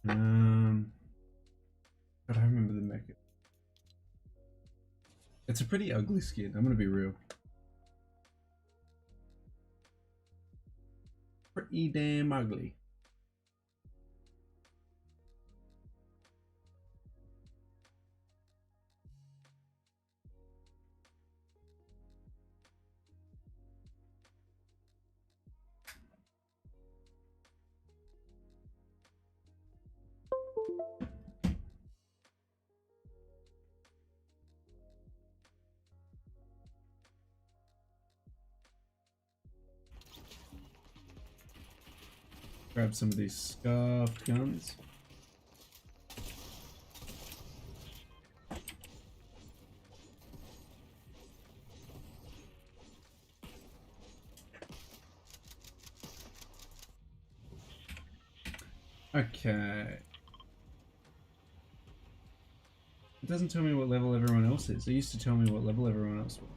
But I remember the mecha. It's a pretty ugly skin, I'm gonna be real. Pretty damn ugly. Grab some of these scarf guns. Okay. It doesn't tell me what level everyone else is. It used to tell me what level everyone else was.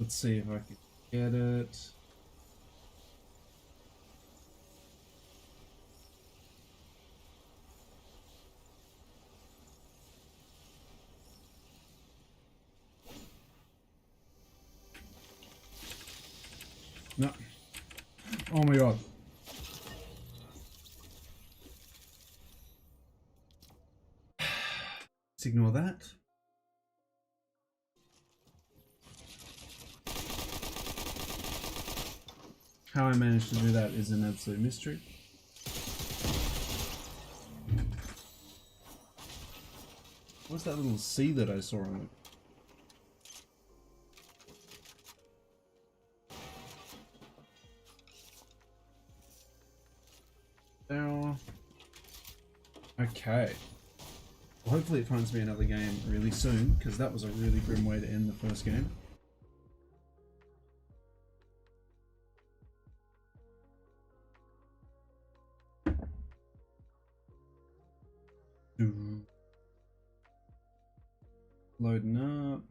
Let's see if I can get it. No. Oh my god. Let's ignore that. How I managed to do that is an absolute mystery. What's that little C that I saw on it? Now, okay. Well, hopefully it finds me another game really soon, because that was a really grim way to end the first game. Loading up.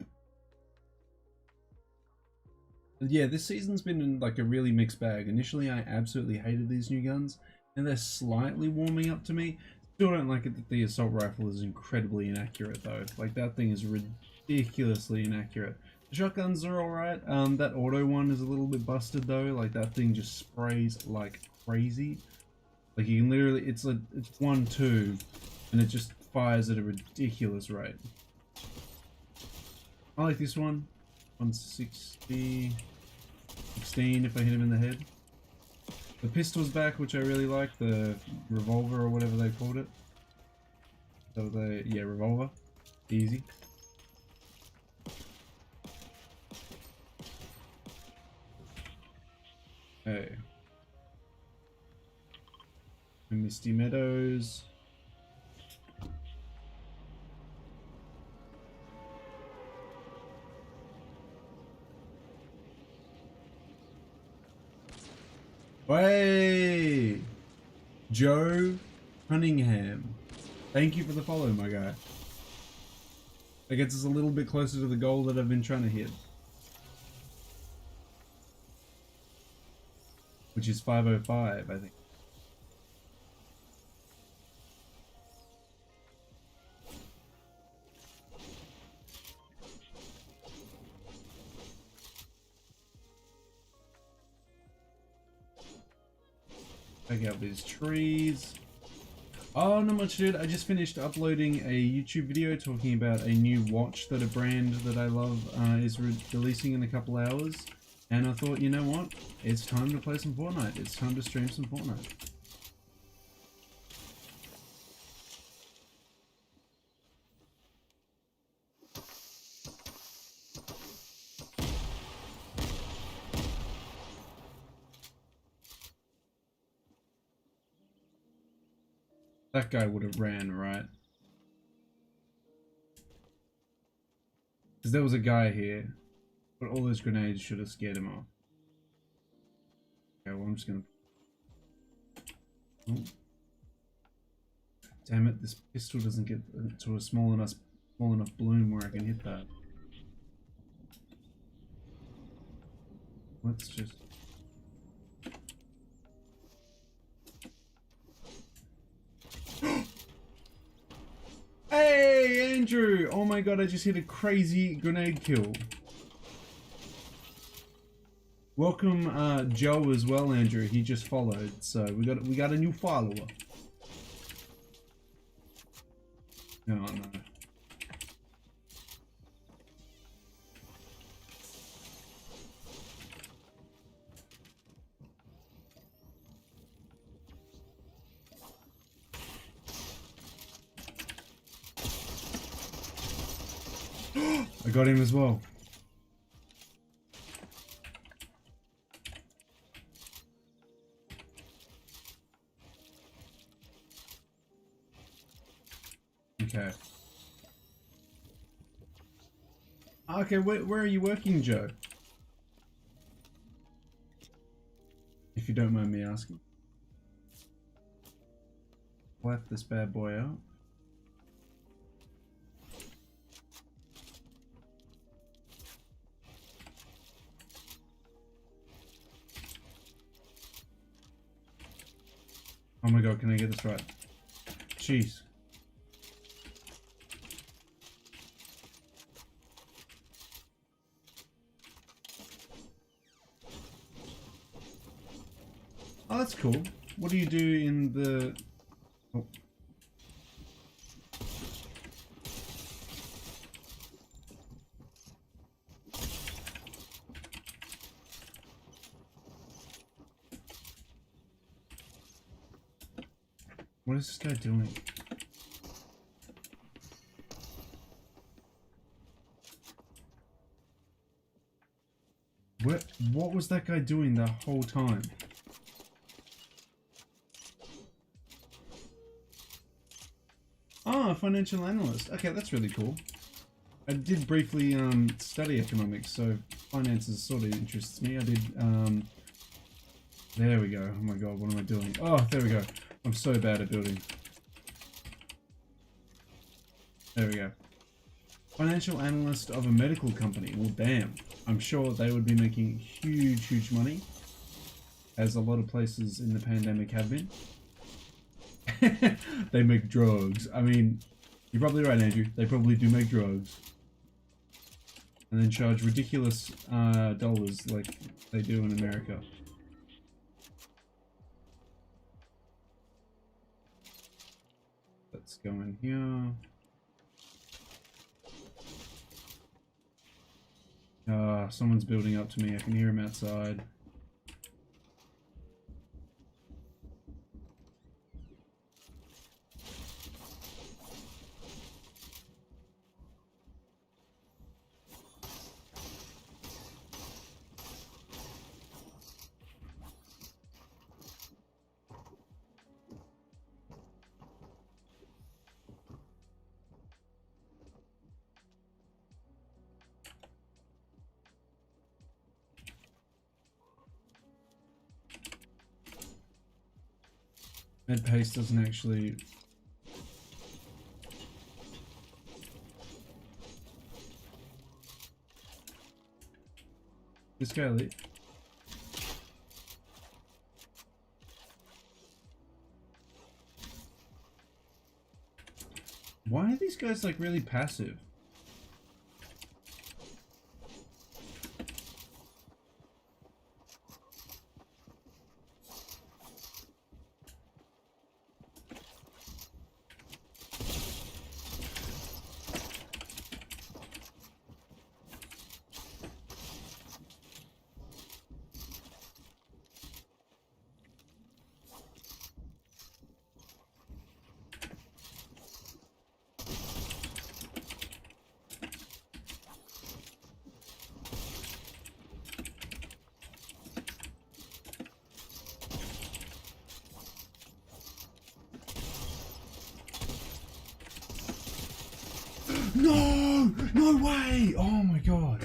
Yeah, this season's been in like a really mixed bag. Initially, I absolutely hated these new guns, and they're slightly warming up to me. Still don't like it that the assault rifle is incredibly inaccurate though. Like that thing is ridiculously inaccurate. The shotguns are alright. That auto one is a little bit busted though. Like that thing just sprays like crazy. Like you can literally, it's 1-2, and it just fires at a ridiculous rate. I like this one. 160, 16 if I hit him in the head. The pistol's back, which I really like. The revolver or whatever they called it. So yeah, revolver. Easy. Hey. Misty Meadows. Hey! Joe Cunningham. Thank you for the follow, my guy. That gets us a little bit closer to the goal that I've been trying to hit. Which is 505, I think. Check out these trees. Oh, not much, dude. I just finished uploading a YouTube video talking about a new watch that a brand that I love is releasing in a couple hours. And I thought, you know what? It's time to play some Fortnite. It's time to stream some Fortnite. That guy would have ran, right? Because there was a guy here, but all those grenades should have scared him off. Okay, well I'm just gonna... Oh. Damn it, this pistol doesn't get to a small enough bloom where I can hit that. Let's just... Hey, Andrew! Oh my god, I just hit a crazy grenade kill. Welcome, Joe as well, Andrew. He just followed, so we got a new follower. No, no. I got him as well. Okay. Okay, where are you working, Joe? If you don't mind me asking. Let this bad boy out. Oh my god, can I get this right? Jeez. Oh, that's cool. What do you do in the... Oh. What is this guy doing? What was that guy doing the whole time? Ah, financial analyst. Okay, that's really cool. I did briefly study economics, so finances sort of interests me. I did, there we go. Oh my god, what am I doing? Oh, there we go. I'm so bad at building. There we go. Financial analyst of a medical company. Well, damn. I'm sure they would be making huge, huge money, as a lot of places in the pandemic have been. They make drugs. I mean, you're probably right, Andrew. They probably do make drugs. And then charge ridiculous dollars like they do in America. Let's go in here. Someone's building up to me. I can hear him outside. Med paste doesn't actually... This guy leave. Why are these guys like really passive? No! No way! Oh my god.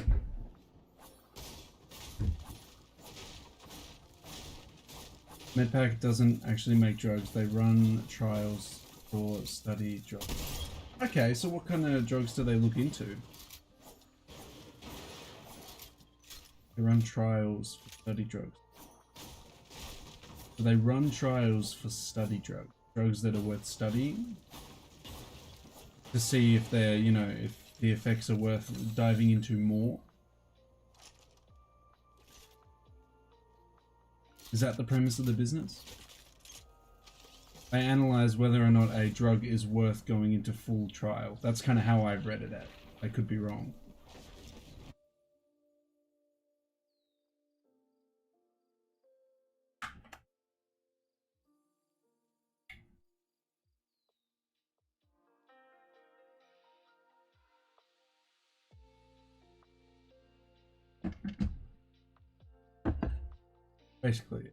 Medpack doesn't actually make drugs. They run trials for study drugs. Okay, so what kind of drugs do they look into? They run trials for study drugs. So they run trials for study drugs. Drugs that are worth studying. To see if they're, you know, if the effects are worth diving into more. Is that the premise of the business? They analyze whether or not a drug is worth going into full trial. That's kind of how I've read it at. I could be wrong. Basically.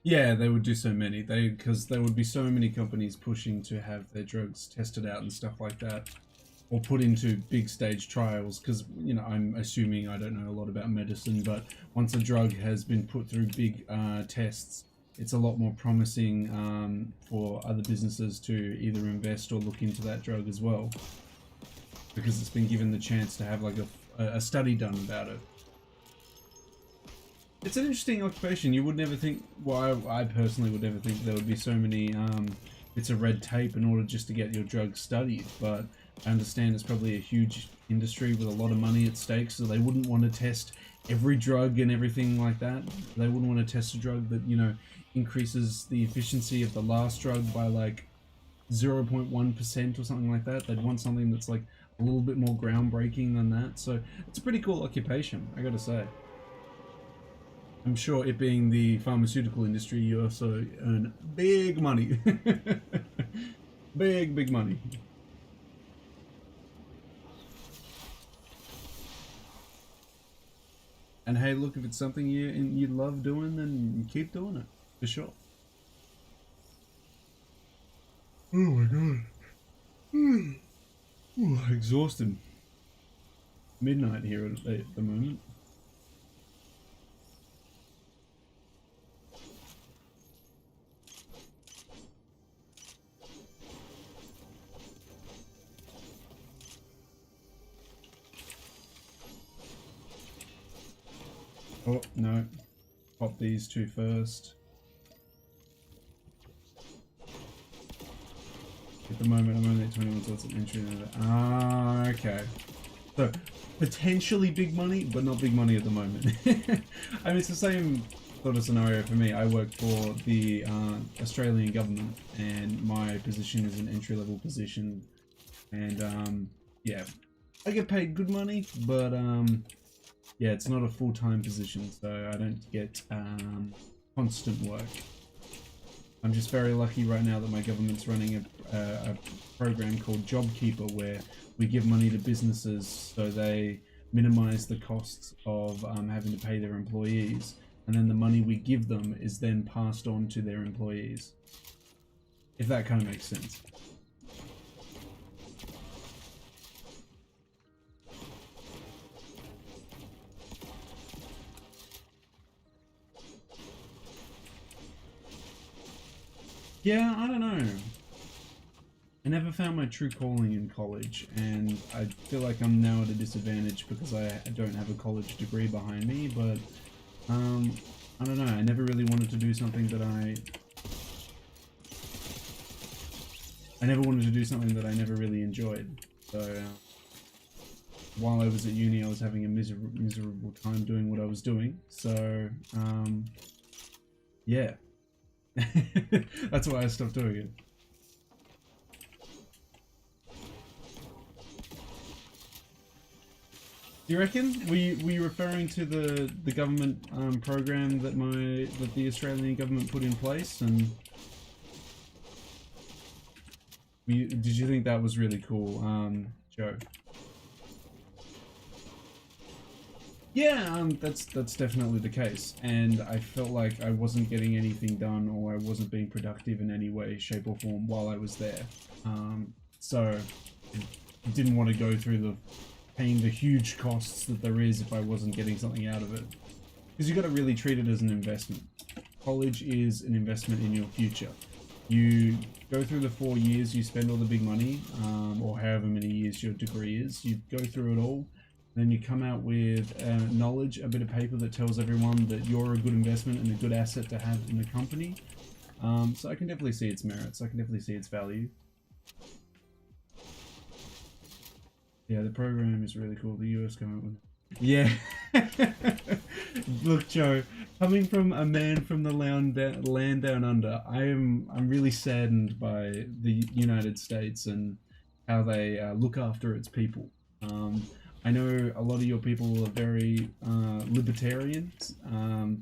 Yeah, they would do so many. Because there would be so many companies pushing to have their drugs tested out and stuff like that, or put into big stage trials. Because, you know, I'm assuming I don't know a lot about medicine, but once a drug has been put through big tests, it's a lot more promising for other businesses to either invest or look into that drug as well, because it's been given the chance to have like a study done about it. It's an interesting occupation. You would never think, well, I personally would never think there would be so many bits of red tape in order just to get your drug studied, but I understand it's probably a huge industry with a lot of money at stake, so they wouldn't want to test every drug and everything like that. They wouldn't want to test a drug that, you know, increases the efficiency of the last drug by like 0.1% or something like that. They'd want something that's like a little bit more groundbreaking than that. So it's a pretty cool occupation, I gotta say. I'm sure it being the pharmaceutical industry, you also earn big money. big money. And hey, look, if it's something you love doing, then you keep doing it, for sure. Oh my god. Ooh, exhausted. Midnight here at the moment. Oh, no. Pop these two first. At the moment, I'm only at 21, so it's an entry. Ah, okay. So, potentially big money, but not big money at the moment. I mean, it's the same sort of scenario for me. I work for the Australian government, and my position is an entry-level position. And, yeah, I get paid good money, but, yeah, it's not a full-time position, so I don't get constant work. I'm just very lucky right now that my government's running a program called JobKeeper, where we give money to businesses so they minimize the costs of having to pay their employees, and then the money we give them is then passed on to their employees. If that kind of makes sense. Yeah, I don't know. I never found my true calling in college, and I feel like I'm now at a disadvantage because I don't have a college degree behind me, but I don't know, I never really wanted to do something that I never wanted to do something that I never really enjoyed. So while I was at uni, I was having a miserable time doing what I was doing, so yeah. That's why I stopped doing it. Do you reckon? Were you referring to the government program that the Australian government put in place, and did you think that was really cool, Joe? Yeah, that's definitely the case, and I felt like I wasn't getting anything done, or I wasn't being productive in any way, shape, or form while I was there. So I didn't want to go through paying the huge costs that there is if I wasn't getting something out of it. Because you got to really treat it as an investment. College is an investment in your future. You go through the 4 years, you spend all the big money, or however many years your degree is. You go through it all, then you come out with knowledge, a bit of paper that tells everyone that you're a good investment and a good asset to have in the company. So I can definitely see its merits. I can definitely see its value. Yeah, the program is really cool. The US government. Yeah. Look, Joe, coming from a man from the land down under, I'm really saddened by the United States and how they look after its people. I know a lot of your people are very libertarians.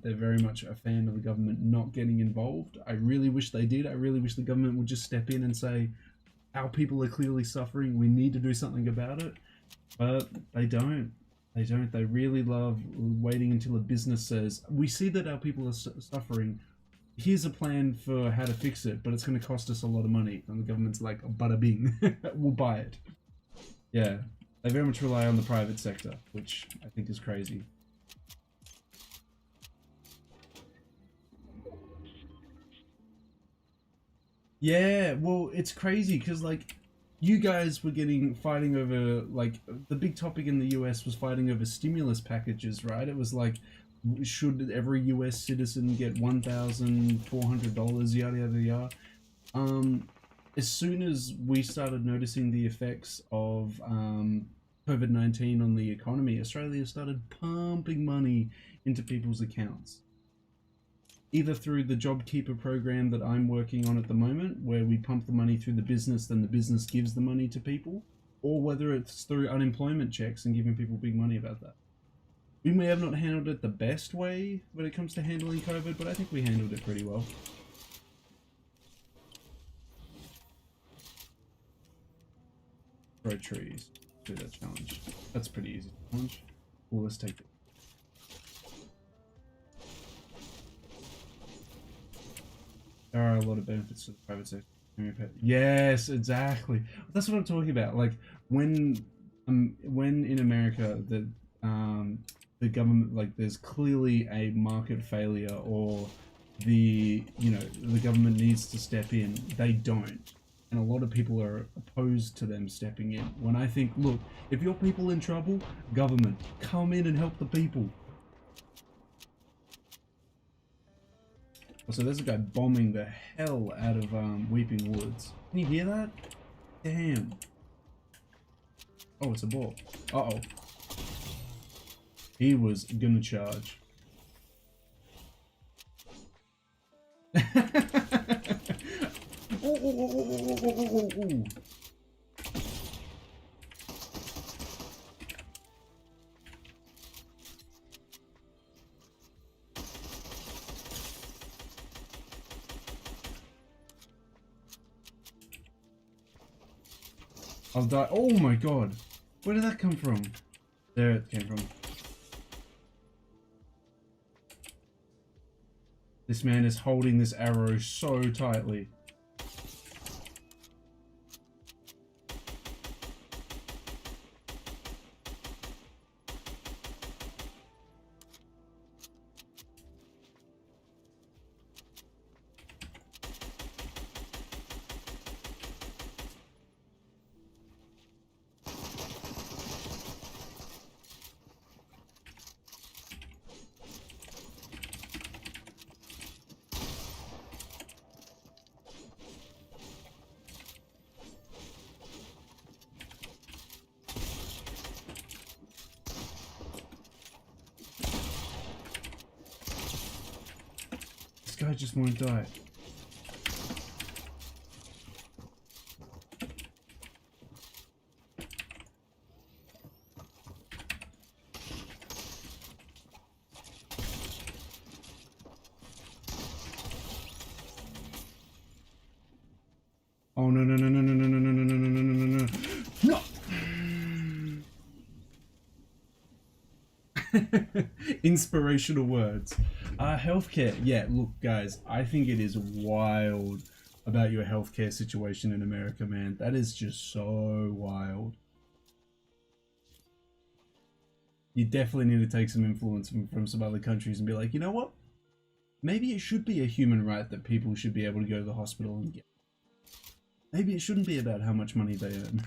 They're very much a fan of the government not getting involved. I really wish they did. I really wish the government would just step in and say, our people are clearly suffering. We need to do something about it. But they don't. They don't. They really love waiting until a business says, we see that our people are suffering. Here's a plan for how to fix it, but it's going to cost us a lot of money. And the government's like, bada bing, we'll buy it. Yeah. They very much rely on the private sector, which I think is crazy. Yeah, well, it's crazy because, like, you guys were fighting over, like, the big topic in the US was fighting over stimulus packages, right? It was like, should every US citizen get $1,400, yada, yada, yada. As soon as we started noticing the effects of COVID-19 on the economy, Australia started pumping money into people's accounts. Either through the JobKeeper program that I'm working on at the moment, where we pump the money through the business, then the business gives the money to people, or whether it's through unemployment checks and giving people big money about that. We may have not handled it the best way when it comes to handling COVID, but I think we handled it pretty well. Grow trees. Do that challenge. That's pretty easy challenge. Well, let's take it. There are a lot of benefits to the private sector. Yes, exactly. That's what I'm talking about. Like when in America the government, like, there's clearly a market failure, or the government needs to step in, they don't. And a lot of people are opposed to them stepping in. When I think, look, if your people in trouble, government, come in and help the people. So there's a guy bombing the hell out of Weeping Woods. Can you hear that? Damn. Oh, it's a ball. Uh-oh. He was gonna charge. Ooh. I'll die. Oh my god. Where did that come from? There it came from. This man is holding this arrow so tightly. This guy just won't die. Oh no no no no no no no no no no no no no no no. Inspirational words. Healthcare. Yeah, look guys, I think it is wild about your healthcare situation in America, man. That is just so wild. You definitely need to take some influence from some other countries and be like, you know what? Maybe it should be a human right that people should be able to go to the hospital and get maybe it shouldn't be about how much money they earn.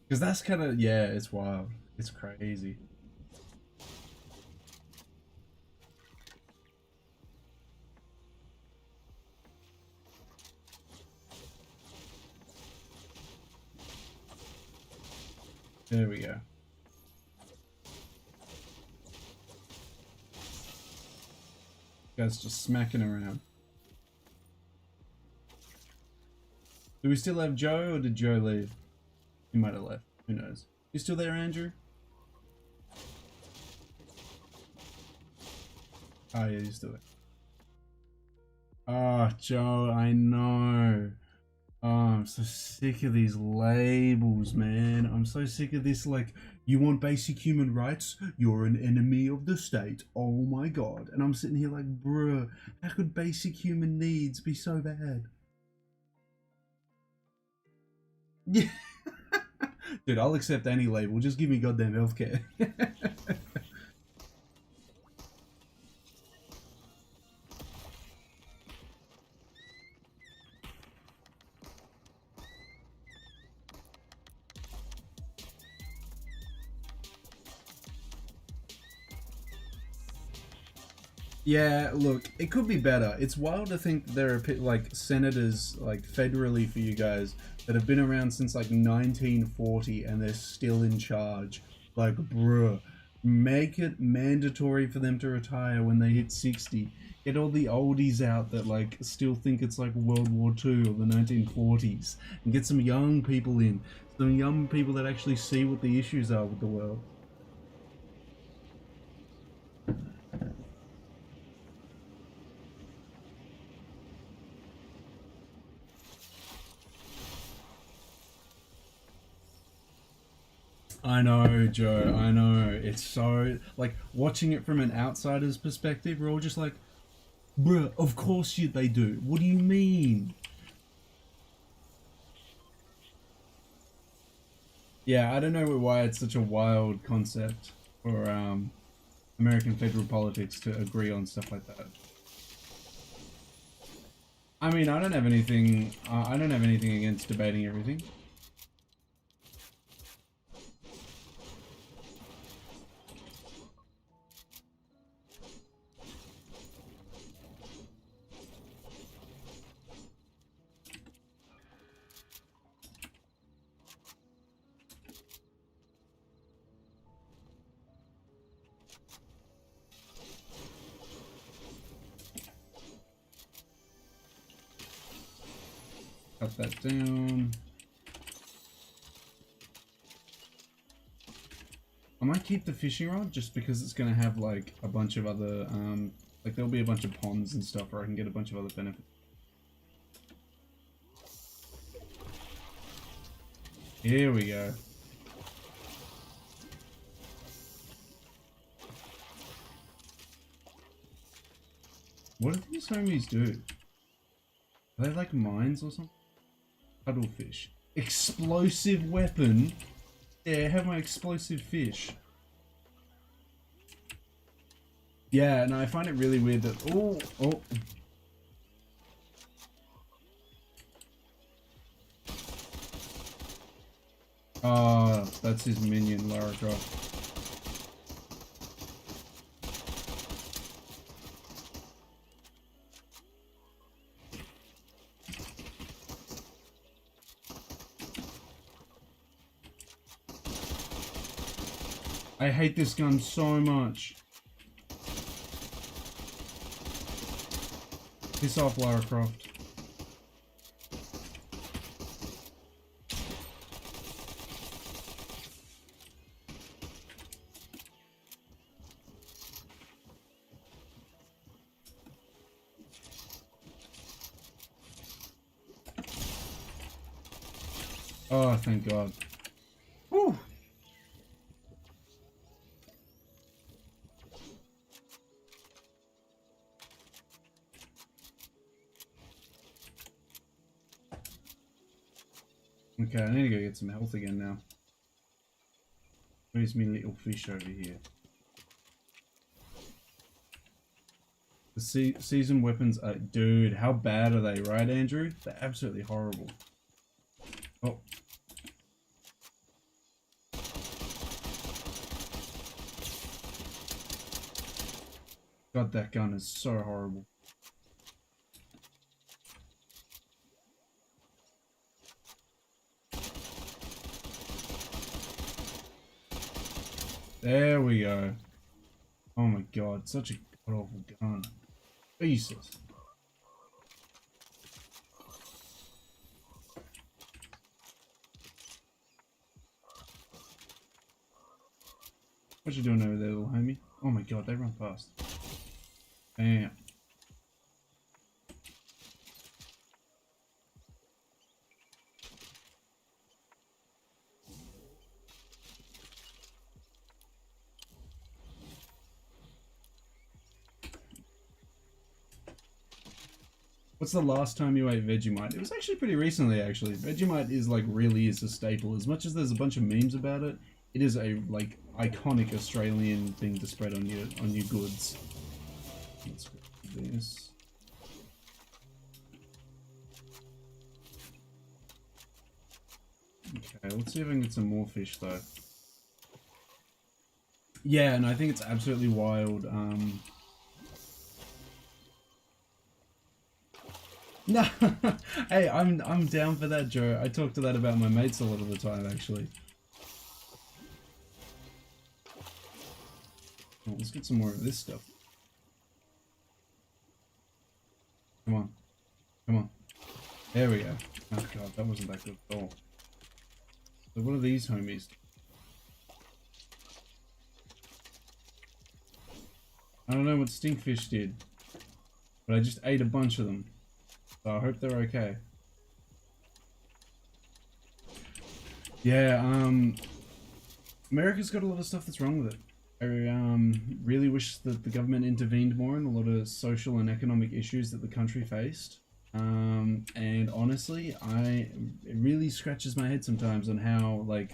Because that's kind of, yeah, it's wild. It's crazy. There we go. Guys just smacking around. Do we still have Joe, or did Joe leave? He might have left. Who knows? You still there, Andrew? Oh, yeah, you're still there. Oh, Joe, I know. Oh, I'm so sick of these labels, man. I'm so sick of this, like, you want basic human rights? You're an enemy of the state. Oh my god. And I'm sitting here like, bruh, how could basic human needs be so bad? Yeah. Dude, I'll accept any label. Just give me goddamn healthcare. Yeah, look, it could be better. It's wild to think that there are like senators, like federally for you guys, that have been around since like 1940 and they're still in charge. Like, bruh, make it mandatory for them to retire when they hit 60. Get all the oldies out that like still think it's like World War II or the 1940s, and get some young people in, some young people that actually see what the issues are with the world. I know, Joe, I know. It's so, like, watching it from an outsider's perspective, we're all just like, bruh, of course they do. What do you mean? Yeah, I don't know why it's such a wild concept for American federal politics to agree on stuff like that. I mean, I don't have anything against debating everything. Cut that down. I might keep the fishing rod just because it's going to have like a bunch of other, like there'll be a bunch of ponds and stuff where I can get a bunch of other benefits. Here we go. What do these homies do? Are they like mines or something? Cuttlefish. Explosive weapon? Yeah, have my explosive fish. Yeah, and I find it really weird that... Oh. Oh, that's his minion, Lara Croft. I hate this gun so much. Piss off, Lara Croft. Oh, thank God. Whew. Okay, I need to go get some health again now. Where's my little fish over here? The seasoned weapons are... Dude, how bad are they, right, Andrew? They're absolutely horrible. Oh. God, that gun is so horrible. There we go. Oh my god, such a god-awful gun. Jesus. What you doing over there, little homie? Oh my god, they run fast. Bam. What's the last time you ate Vegemite? It was actually pretty recently, actually. Vegemite is like really is a staple. As much as there's a bunch of memes about it, it is a like iconic Australian thing to spread on your goods. Let's go with this. Okay, let's see if I can get some more fish though. Yeah, and I think it's absolutely wild. No, hey, I'm down for that, Joe. I talk to that about my mates a lot of the time, actually. Well, let's get some more of this stuff. Come on, come on. There we go. Oh god, that wasn't that good at all. So what are these homies? I don't know what stinkfish did, but I just ate a bunch of them. So I hope they're okay. Yeah, America's got a lot of stuff that's wrong with it. I really wish that the government intervened more in a lot of social and economic issues that the country faced. And honestly, it really scratches my head sometimes on how like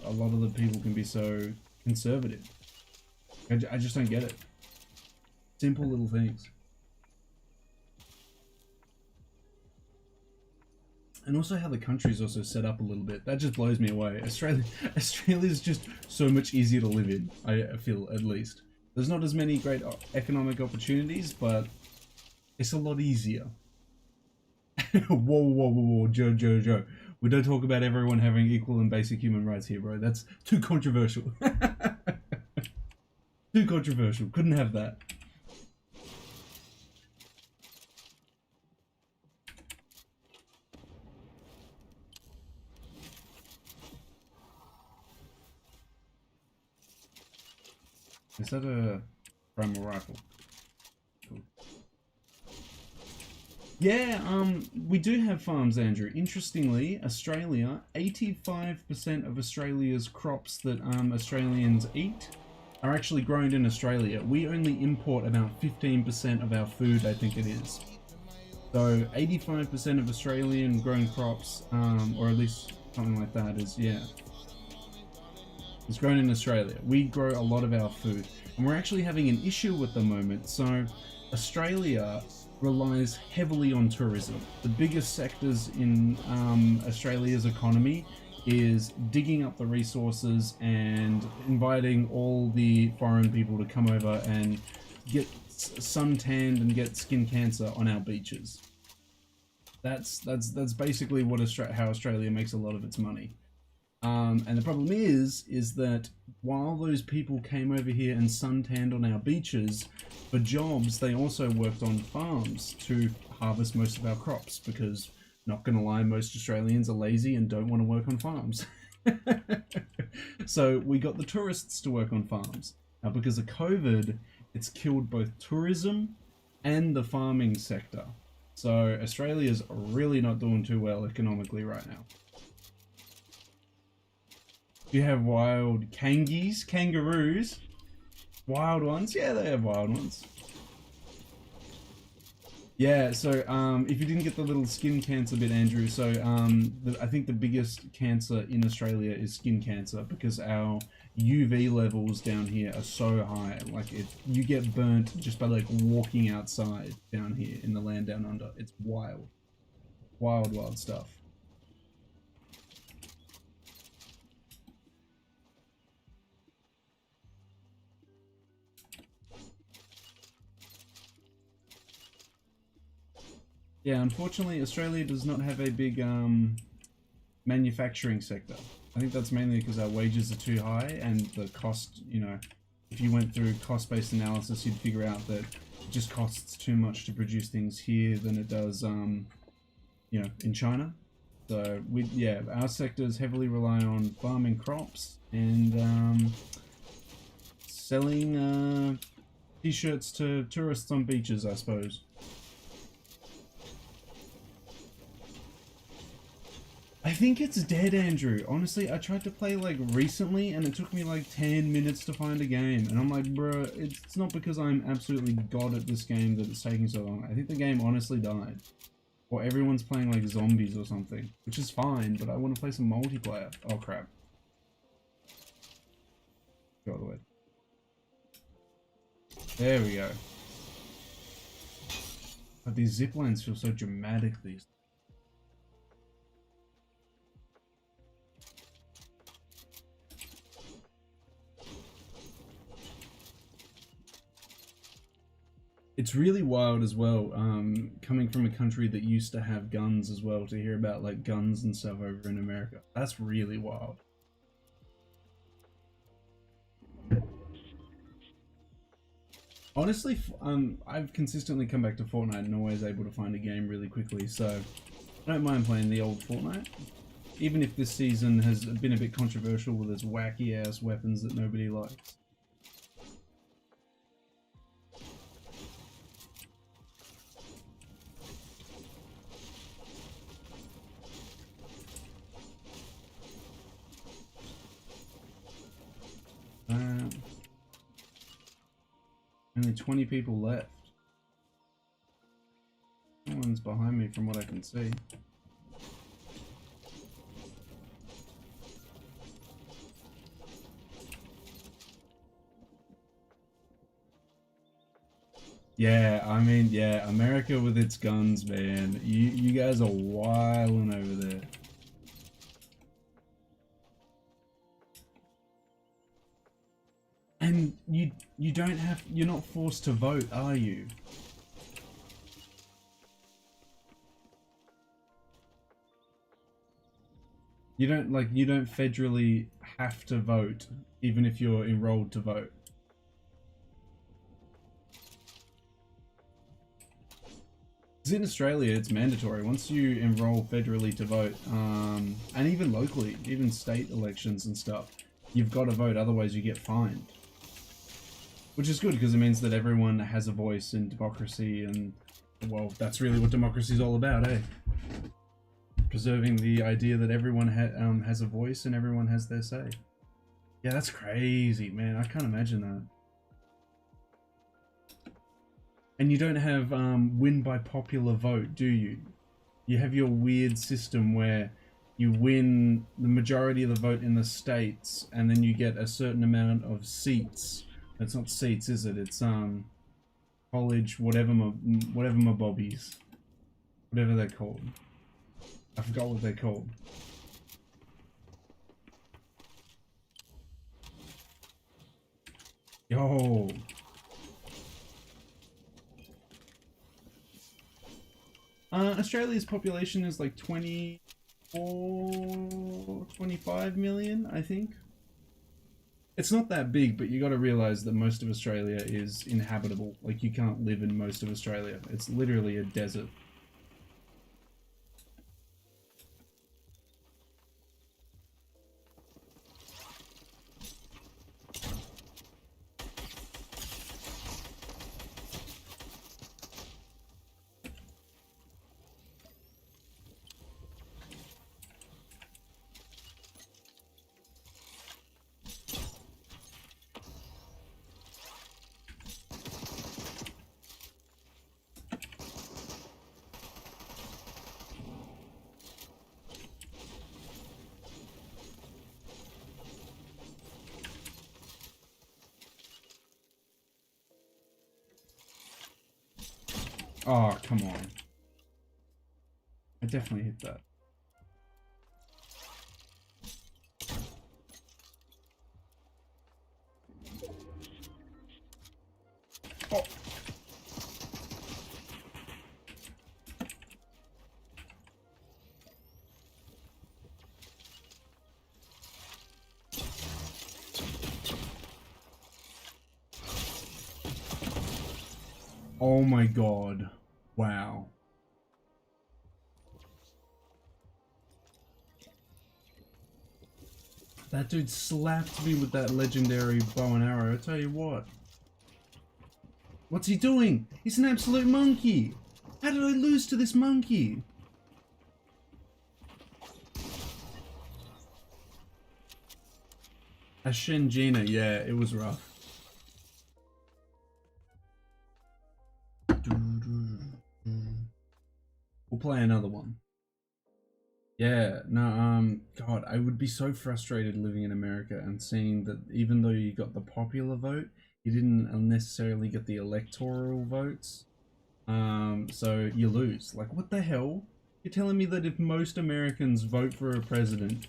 a lot of the people can be so conservative. I just don't get it. Simple little things. And also how the country's also set up a little bit. That just blows me away. Australia's just so much easier to live in, I feel, at least. There's not as many great economic opportunities, but it's a lot easier. Whoa, Joe. We don't talk about everyone having equal and basic human rights here, bro. That's too controversial. Too controversial. Couldn't have that. Is that a primal rifle? Cool. Yeah, we do have farms, Andrew. Interestingly, Australia, 85% of Australia's crops that Australians eat are actually grown in Australia. We only import about 15% of our food, I think it is. So 85% of Australian grown crops, or at least something like that, is, yeah. It's grown in Australia. We grow a lot of our food, and we're actually having an issue at the moment. So Australia relies heavily on tourism. The biggest sectors in Australia's economy is digging up the resources and inviting all the foreign people to come over and get suntanned and get skin cancer on our beaches. That's basically what how Australia makes a lot of its money. And the problem is that while those people came over here and suntanned on our beaches for jobs, they also worked on farms to harvest most of our crops because, not gonna lie, most Australians are lazy and don't want to work on farms. So we got the tourists to work on farms. Now, because of COVID, it's killed both tourism and the farming sector. So Australia's really not doing too well economically right now. You have wild kangaroos. Wild ones? Yeah, they have wild ones. Yeah, so if you didn't get the little skin cancer bit, Andrew, so I think the biggest cancer in Australia is skin cancer because our UV levels down here are so high. Like you get burnt just by like walking outside down here in the land down under. It's wild, wild, wild stuff. Yeah, unfortunately, Australia does not have a big manufacturing sector. I think that's mainly because our wages are too high and the cost, you know, if you went through cost-based analysis, you'd figure out that it just costs too much to produce things here than it does, you know, in China. So yeah, our sectors heavily rely on farming crops and selling t-shirts to tourists on beaches, I suppose. I think it's dead, Andrew. Honestly, I tried to play like recently and it took me like 10 minutes to find a game. And I'm like, bro, it's not because I'm absolutely god at this game that it's taking so long. I think the game honestly died. Or everyone's playing like zombies or something, which is fine, but I want to play some multiplayer. Oh crap. Go all the way. There we go. But these zip lines feel so dramatic these days. It's really wild as well, coming from a country that used to have guns as well, to hear about like guns and stuff over in America. That's really wild. Honestly, I've consistently come back to Fortnite and always able to find a game really quickly, so I don't mind playing the old Fortnite. Even if this season has been a bit controversial with its wacky ass weapons that nobody likes. Only 20 people left. No one's behind me from what I can see. Yeah, I mean, yeah, America with its guns, man. You guys are wilding over there. And you don't have, you're not forced to vote, are you? You don't like you don't federally have to vote even if you're enrolled to vote. 'Cause in Australia, it's mandatory. Once you enroll federally to vote, and even locally, even state elections and stuff, you've got to vote, otherwise you get fined. Which is good because it means that everyone has a voice in democracy, and well, that's really what democracy is all about, eh? Preserving the idea that everyone has a voice and everyone has their say. Yeah, that's crazy, man. I can't imagine that. And you don't have win by popular vote, do you? You have your weird system where you win the majority of the vote in the states, and then you get a certain amount of seats. It's not seats, is it? It's college whatever my bobbies, whatever they're called. I forgot what they're called. Yo. Australia's population is like 24, 25 million, I think. It's not that big, but you got to realize that most of Australia is inhabitable. Like, you can't live in most of Australia. It's literally a desert. Oh, come on. I definitely hit that. Oh. Oh my god. Wow. That dude slapped me with that legendary bow and arrow. I tell you what. What's he doing? He's an absolute monkey. How did I lose to this monkey? A Shenjina, yeah, it was rough. We'll play another one. Yeah, no, God, I would be so frustrated living in America and seeing that even though you got the popular vote, you didn't necessarily get the electoral votes. So you lose. Like, what the hell? You're telling me that if most Americans vote for a president,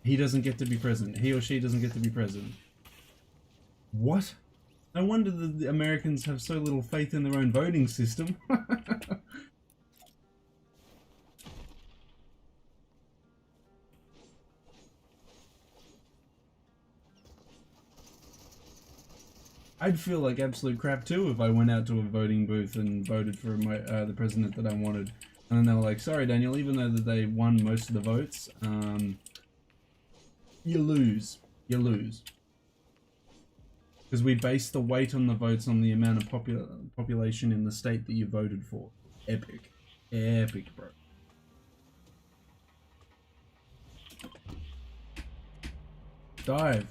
he doesn't get to be president. He or she doesn't get to be president. What? No wonder the Americans have so little faith in their own voting system. I'd feel like absolute crap too if I went out to a voting booth and voted for the president that I wanted. And then they were like, sorry Daniel, even though that they won most of the votes, you lose. You lose. Because we base the weight on the votes on the amount of population in the state that you voted for. Epic. Epic, bro. Dive.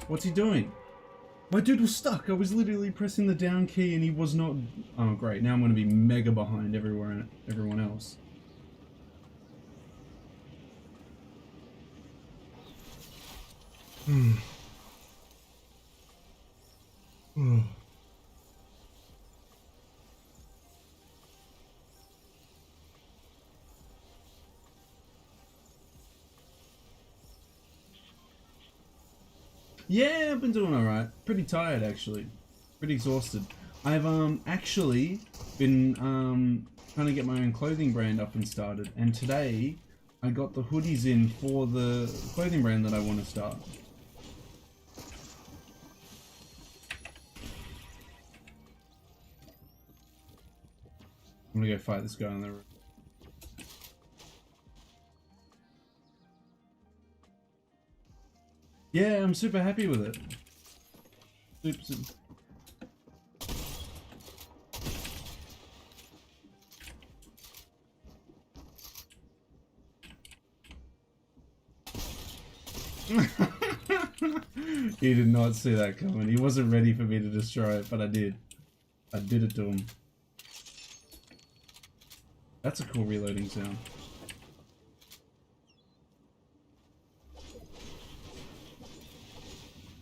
What's he doing? My dude was stuck. I was literally pressing the down key and he was not... Oh, great. Now I'm going to be mega behind everyone else. Yeah, I've been doing alright. Pretty tired, actually. Pretty exhausted. I've actually been trying to get my own clothing brand up and started, and today I got the hoodies in for the clothing brand that I want to start. I'm gonna go fight this guy on the roof. Yeah, I'm super happy with it. Super. He did not see that coming. He wasn't ready for me to destroy it, but I did. I did it to him. That's a cool reloading sound.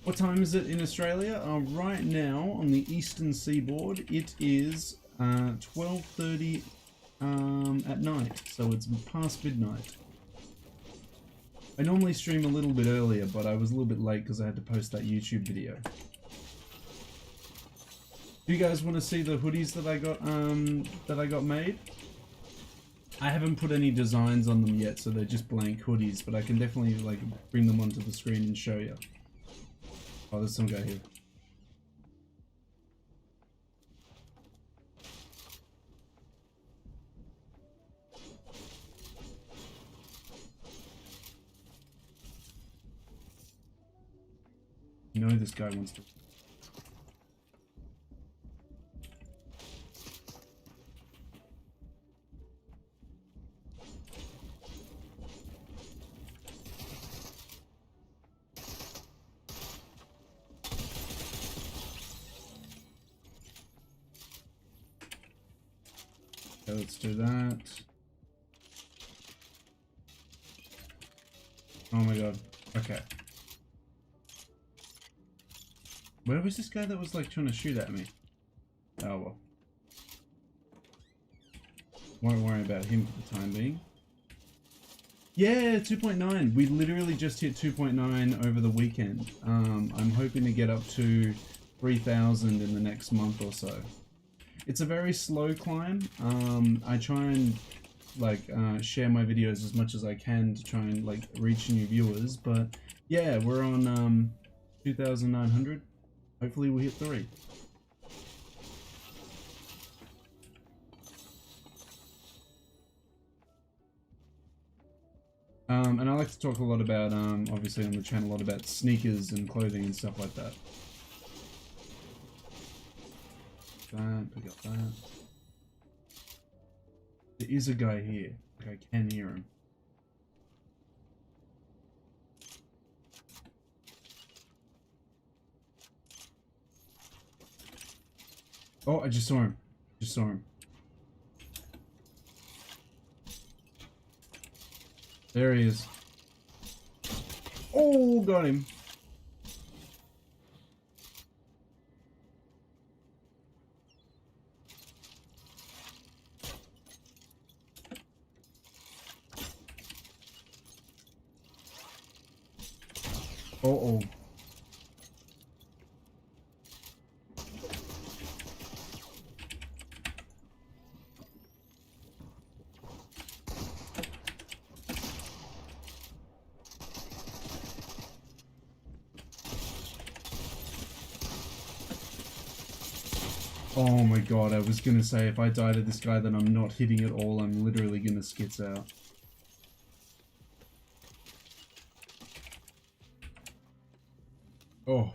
What time is it in Australia? Right now, on the eastern seaboard, it is 12:30 at night, so it's past midnight. I normally stream a little bit earlier, but I was a little bit late because I had to post that YouTube video. Do you guys want to see the hoodies that I got made? I haven't put any designs on them yet, so they're just blank hoodies, but I can definitely like bring them onto the screen and show you. Oh, there's some guy here. You know this guy wants to... Okay, let's do that. Oh my god. Okay. Where was this guy that was like trying to shoot at me? Oh well. Won't worry about him for the time being. Yeah, 2.9. We literally just hit 2.9 over the weekend. I'm hoping to get up to 3,000 in the next month or so. It's a very slow climb. I try and like share my videos as much as I can to try and like reach new viewers, but yeah, we're on 2,900. Hopefully we'll hit 3. And I like to talk a lot about, obviously on the channel, a lot about sneakers and clothing and stuff like that. Pick up that. There is a guy here. Like I can hear him. Oh, I just saw him. Just saw him. There he is. Oh, got him. Uh-oh. Oh my god, I was gonna say if I die to this guy then I'm not hitting at all, I'm literally gonna skits out. Oh.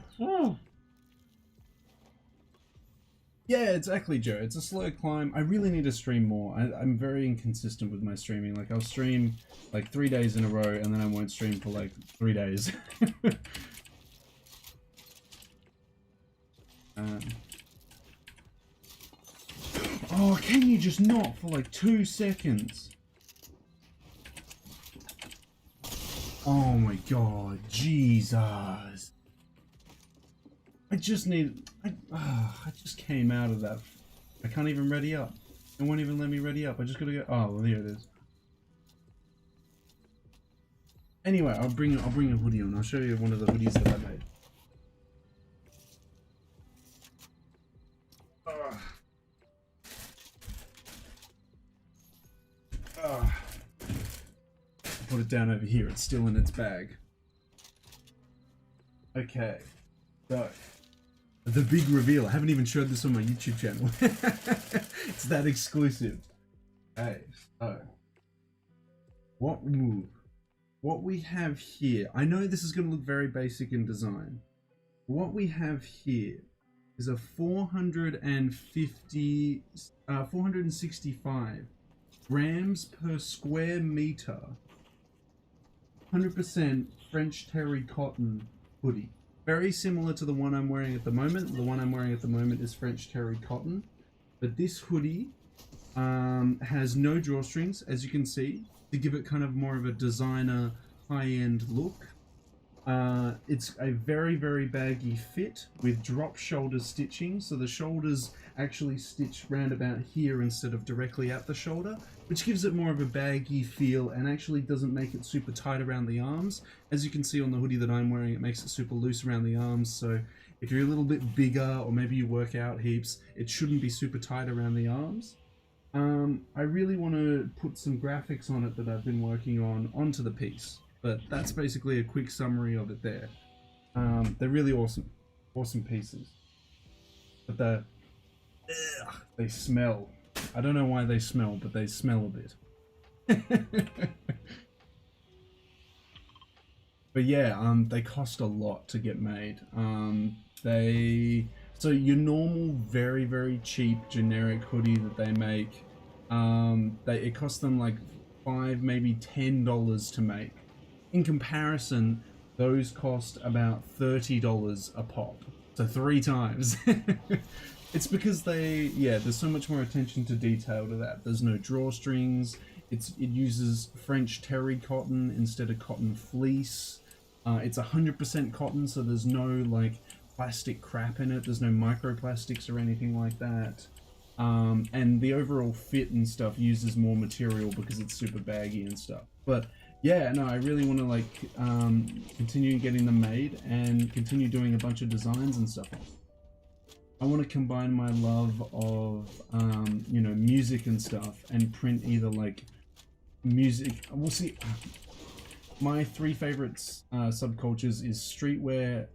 Yeah, exactly, Joe. It's a slow climb. I really need to stream more. I'm very inconsistent with my streaming. Like, I'll stream like 3 days in a row and then I won't stream for like 3 days. Oh, can you just not for like 2 seconds? Oh my god, Jesus. I just need... I just came out of that. I can't even ready up. It won't even let me ready up. I just gotta go... Oh, well, here it is. Anyway, I'll bring a hoodie on. I'll show you one of the hoodies that I made. Put it down over here. It's still in its bag. Okay. So, the big reveal. I haven't even showed this on my YouTube channel. It's that exclusive. Okay, so what we have here. I know this is going to look very basic in design. What we have here is a 465 grams per square meter, 100% French terry cotton hoodie. Very similar to the one I'm wearing at the moment. The one I'm wearing at the moment is French terry cotton, but this hoodie has no drawstrings, as you can see, to give it kind of more of a designer high-end look. It's a very, very baggy fit with drop shoulder stitching, so the shoulders actually stitch round about here instead of directly at the shoulder, which gives it more of a baggy feel and actually doesn't make it super tight around the arms. As you can see on the hoodie that I'm wearing, it makes it super loose around the arms, so if you're a little bit bigger or maybe you work out heaps, it shouldn't be super tight around the arms. I really want to put some graphics on it that I've been working on onto the piece, but that's basically a quick summary of it there. They're really awesome pieces, but they smell. I don't know why they smell, but they smell a bit. But yeah, they cost a lot to get made. So your normal, very, very cheap generic hoodie that they make, it costs them like $5, maybe $10 to make. In comparison, those cost about $30 a pop, so 3 times. It's because there's so much more attention to detail to that. There's no drawstrings. It uses French terry cotton instead of cotton fleece. It's 100% cotton, so there's no like plastic crap in it. There's no microplastics or anything like that. and the overall fit and stuff uses more material because it's super baggy and stuff. But yeah, no, I really want to like continue getting them made and continue doing a bunch of designs and stuff. I want to combine my love of you know, music and stuff and print either like music. We'll see. My three favorites subcultures is streetwear,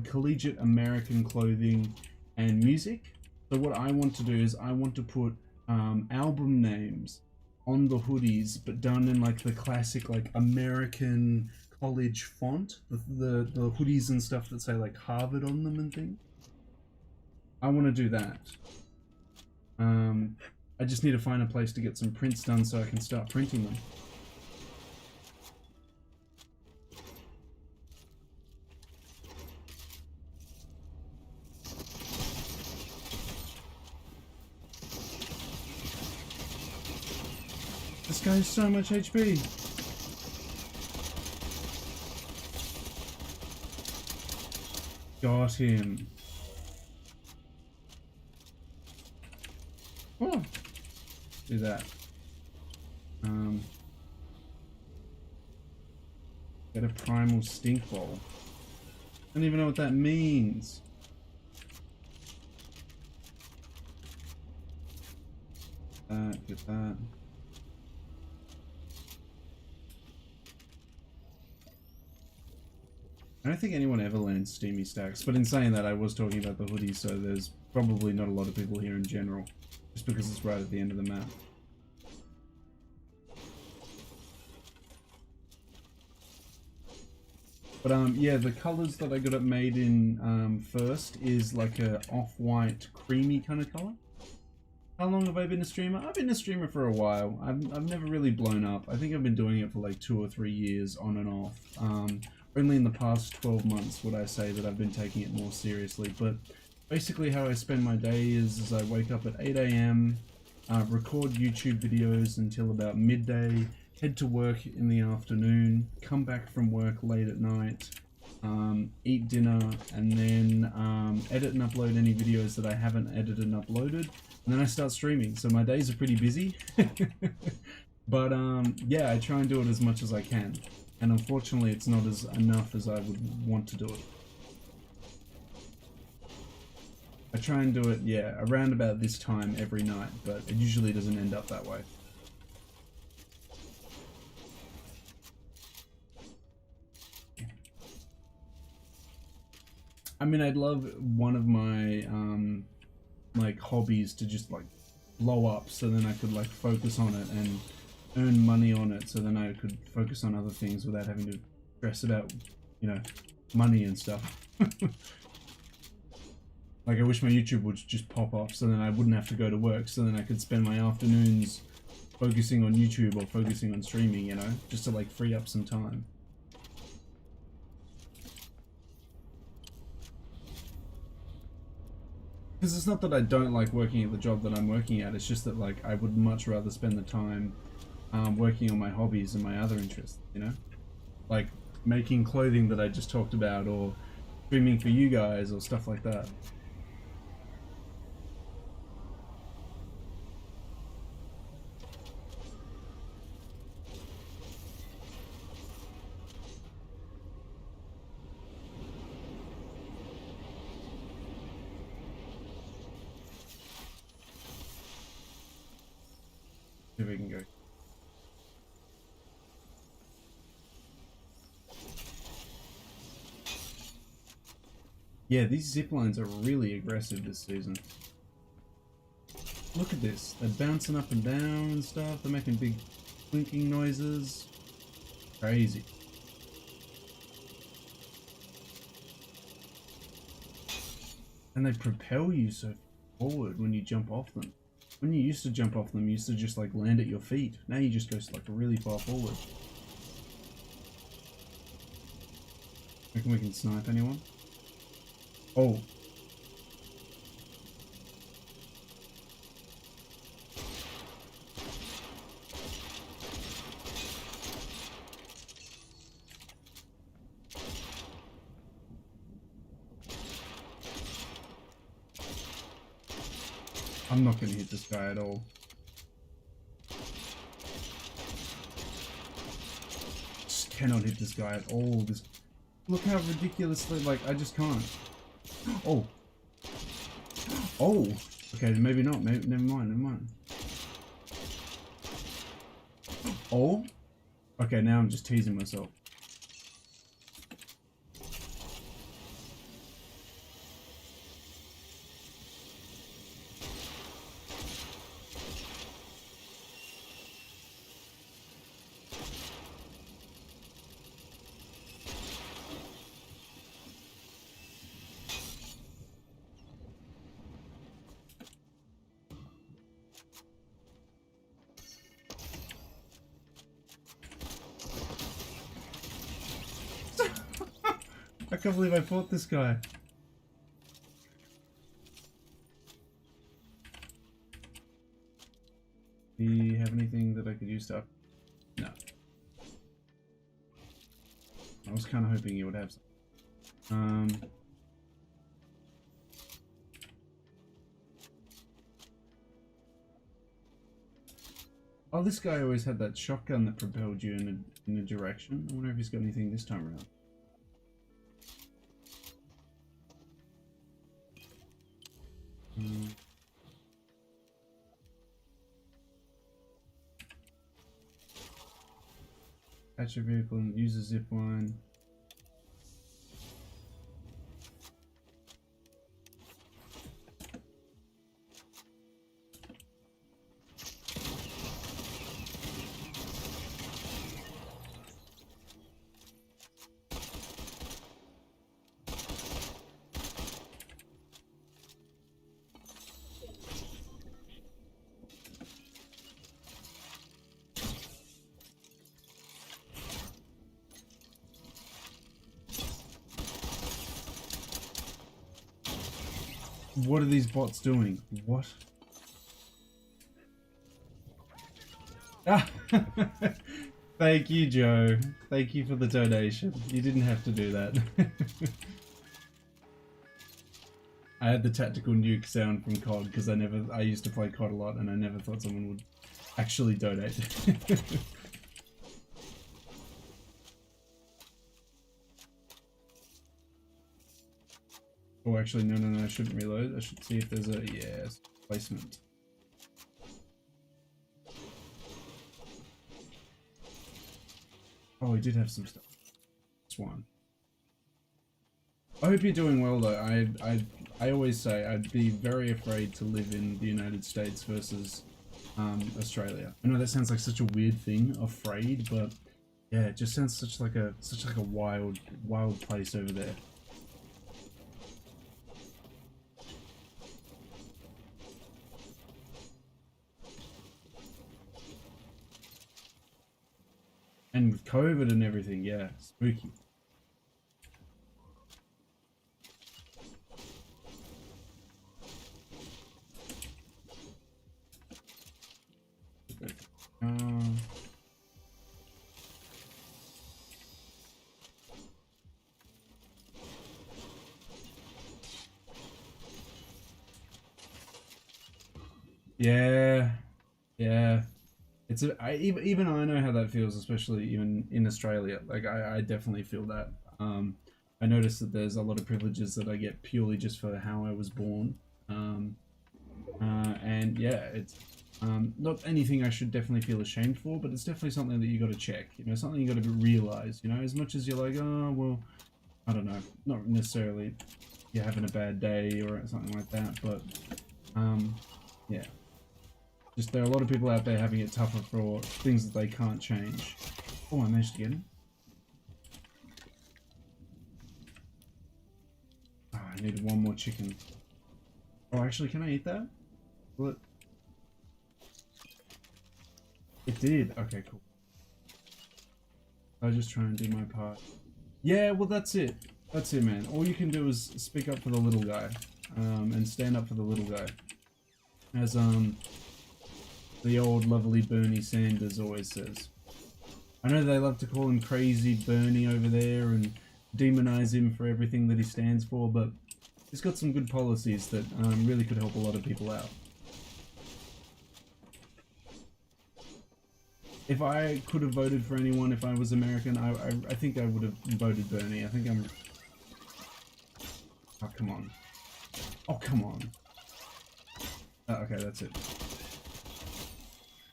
collegiate American clothing, and music. So what I want to do is I want to put album names on the hoodies, but done in like the classic like American college font. The hoodies and stuff that say like Harvard on them and things. I want to do that. I just need to find a place to get some prints done so I can start printing them. This guy has so much HP. Got him. Oh, do that. Get a primal stink ball. I don't even know what that means. Get that. I don't think anyone ever lands steamy stacks, but in saying that, I was talking about the hoodie, so there's probably not a lot of people here in general, just because it's right at the end of the map. But yeah, the colors that I got it made in first is like a off-white, creamy kind of color. How long have I been a streamer? I've been a streamer for a while. I've never really blown up. I think I've been doing it for like 2 or 3 years on and off. Only in the past 12 months would I say that I've been taking it more seriously. But basically how I spend my day is I wake up at 8 AM, record YouTube videos until about midday, head to work in the afternoon, come back from work late at night, eat dinner, and then edit and upload any videos that I haven't edited and uploaded, and then I start streaming. So my days are pretty busy. But yeah, I try and do it as much as I can. And unfortunately, it's not as enough as I would want to do it. I try and do it, yeah, around about this time every night, but it usually doesn't end up that way. I mean, I'd love one of my, like, hobbies to just, like, blow up so then I could, like, focus on it and earn money on it, so then I could focus on other things without having to stress about, you know, money and stuff. Like, I wish my YouTube would just pop off so then I wouldn't have to go to work, so then I could spend my afternoons focusing on YouTube or focusing on streaming, you know, just to, like, free up some time. Because it's not that I don't like working at the job that I'm working at, it's just that, like, I would much rather spend the time working on my hobbies and my other interests, you know? Like making clothing that I just talked about, or streaming for you guys, or stuff like that. See if we can go. Yeah, these zip lines are really aggressive this season. Look at this. They're bouncing up and down and stuff. They're making big clinking noises. Crazy. And they propel you so forward when you jump off them. When you used to jump off them, you used to just like land at your feet. Now you just go like really far forward. Reckon we can snipe anyone? Oh. I'm not going to hit this guy at all. Just cannot hit this guy at all. This, look how ridiculously, like, I just can't. Oh. Oh. Okay, maybe not. Maybe, never mind, never mind. Oh. Okay, now I'm just teasing myself. I can't believe I fought this guy. Do you have anything that I could use to up? No. I was kind of hoping you would have some. Oh, this guy always had that shotgun that propelled you in a direction. I wonder if he's got anything this time around. Catch a vehicle and use a zip line. What are these bots doing? What? Ah! Thank you, Joe. Thank you for the donation. You didn't have to do that. I had the tactical nuke sound from COD because I used to play COD a lot and I never thought someone would actually donate. Oh, actually, no, I shouldn't reload. I should see if there's a, yes, placement. Oh, we did have some stuff. This one. I hope you're doing well, though. I always say I'd be very afraid to live in the United States versus Australia. I know that sounds like such a weird thing, afraid, but yeah, it just sounds such like a wild place over there. And with COVID and everything, yeah, spooky. Yeah. It's even I know how that feels, especially even in Australia. Like I definitely feel that. I noticed that there's a lot of privileges that I get purely just for how I was born. And yeah, it's not anything I should definitely feel ashamed for, but it's definitely something that you got to check. You know, something you got to realize. You know, as much as you're like, oh well, I don't know, not necessarily you're having a bad day or something like that, but yeah. Just there are a lot of people out there having it tougher for things that they can't change. Oh, I managed to get him. Oh, I needed one more chicken. Oh, actually, can I eat that? Will it? It did. Okay, cool. I'll just try and do my part. Yeah, well, that's it. That's it, man. All you can do is speak up for the little guy, and stand up for the little guy. As the old lovely Bernie Sanders always says. I know they love to call him crazy Bernie over there and demonize him for everything that he stands for, but he's got some good policies that really could help a lot of people out. If I could have voted for anyone if I was American, I think I would have voted Bernie. I think I'm... Oh, come on. Oh, come on. Okay, that's it.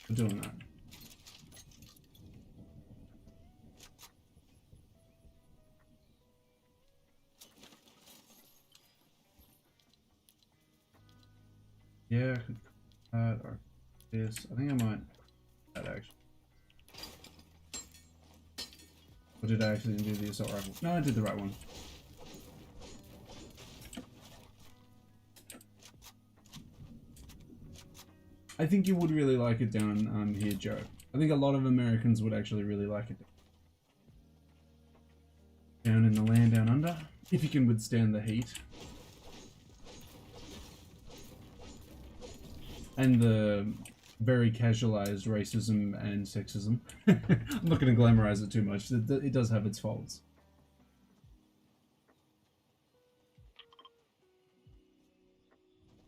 We're doing that. Yeah, I could that or this. I think I might that actually. Or did I actually do the assault rifle? No, I did the right one. I think you would really like it down here, Joe. I think a lot of Americans would actually really like it down in the land down under, if you can withstand the heat. And the very casualized racism and sexism. I'm not going to glamorize it too much. It does have its faults.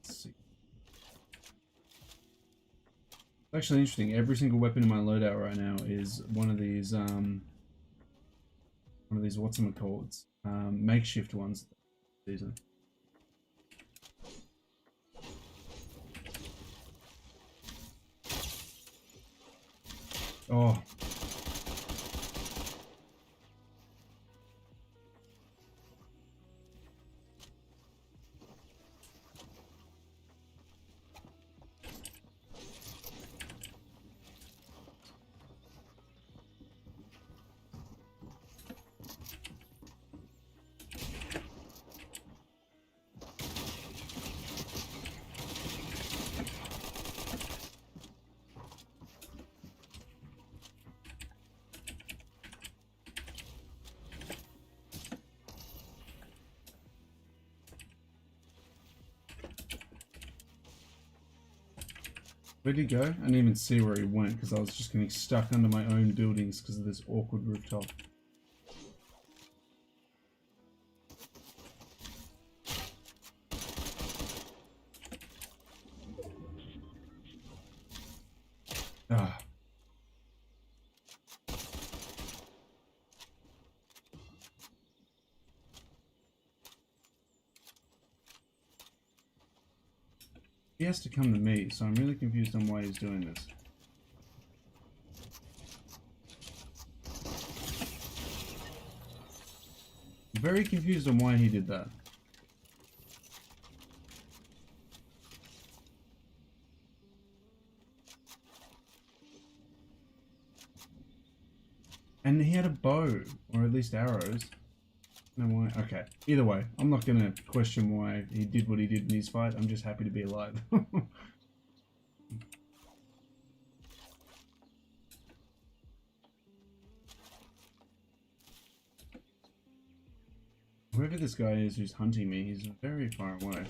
Let's see. Actually interesting. Every single weapon in my loadout right now is one of these whatchamacallits, makeshift ones. Season. Oh. Where'd he go? I didn't even see where he went because I was just getting stuck under my own buildings because of this awkward rooftop. Ah. He has to come to me, so I'm really confused on why he's doing this. I'm very confused on why he did that. And he had a bow, or at least arrows. No why. Okay. Either way, I'm not gonna question why he did what he did in his fight. I'm just happy to be alive. Whoever this guy is who's hunting me, he's very far away.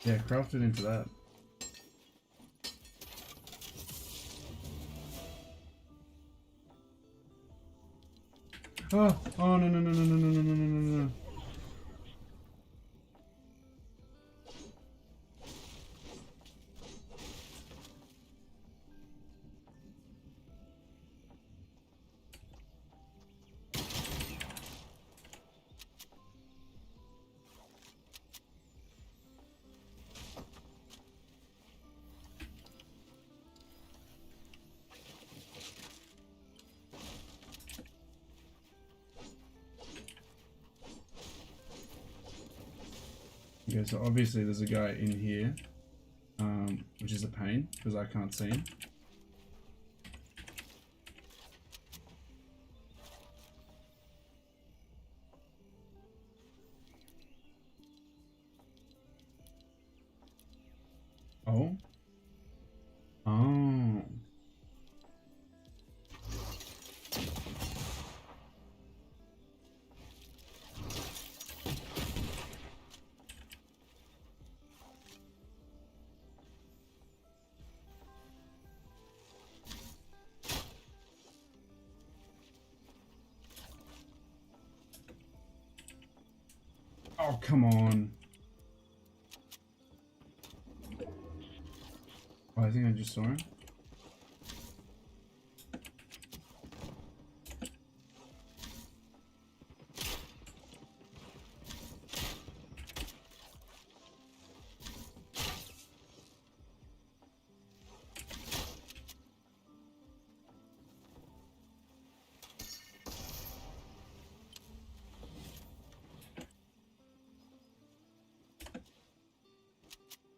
Yeah, crafted into that. Oh, oh no no no no no no no no no no. Okay, so obviously there's a guy in here, which is a pain because I can't see him. Oh. Oh. come on. Oh, I think I just saw him.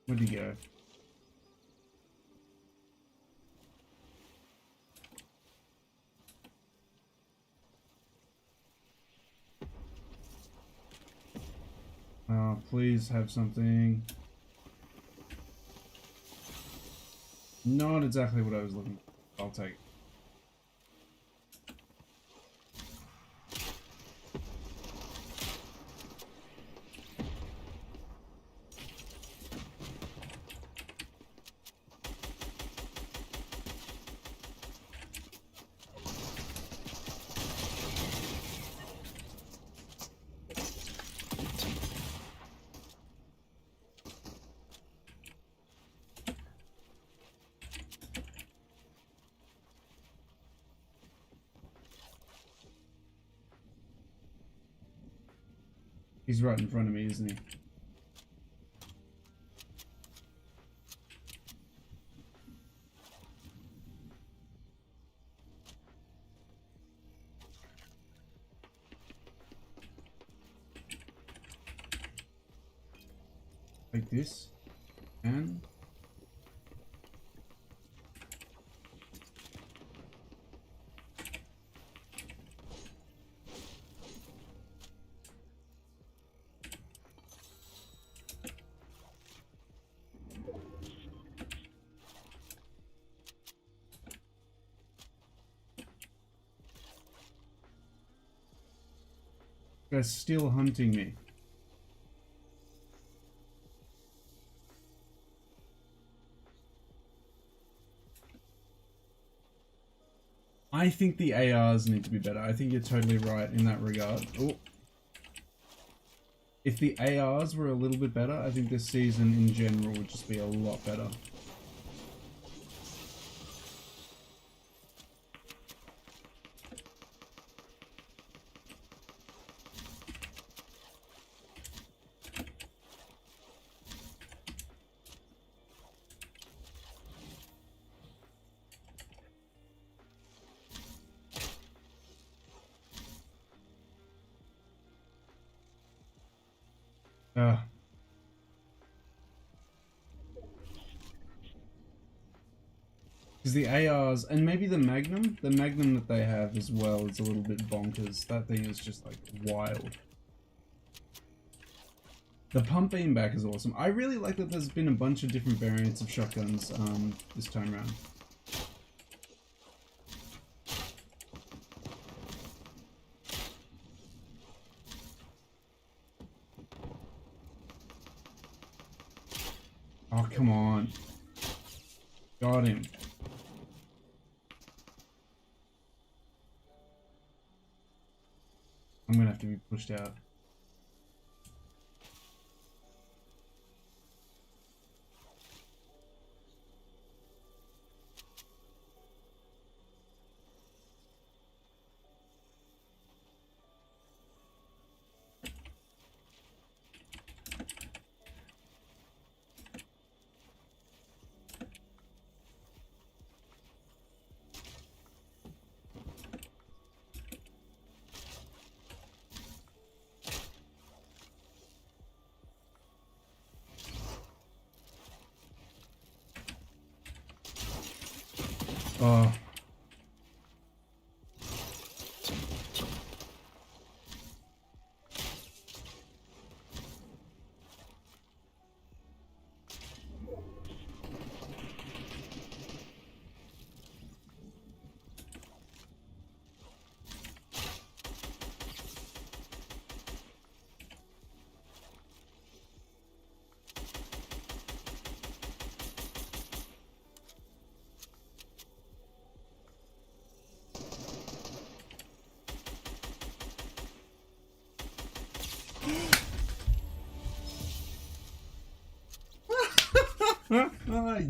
Where'd he go? Oh, please have something. Not exactly what I was looking for. I'll take it. He's right in front of me, isn't he? Like this. And they're still hunting me. I think the ARs need to be better. I think you're totally right in that regard. Oh. If the ARs were a little bit better, I think this season in general would just be a lot better. Because the ARs, and maybe the Magnum that they have as well is a little bit bonkers. That thing is just like wild. The pump beam back is awesome. I really like that there's been a bunch of different variants of shotguns this time around. Oh, come on. Got him. I'm gonna have to be pushed out. Oh.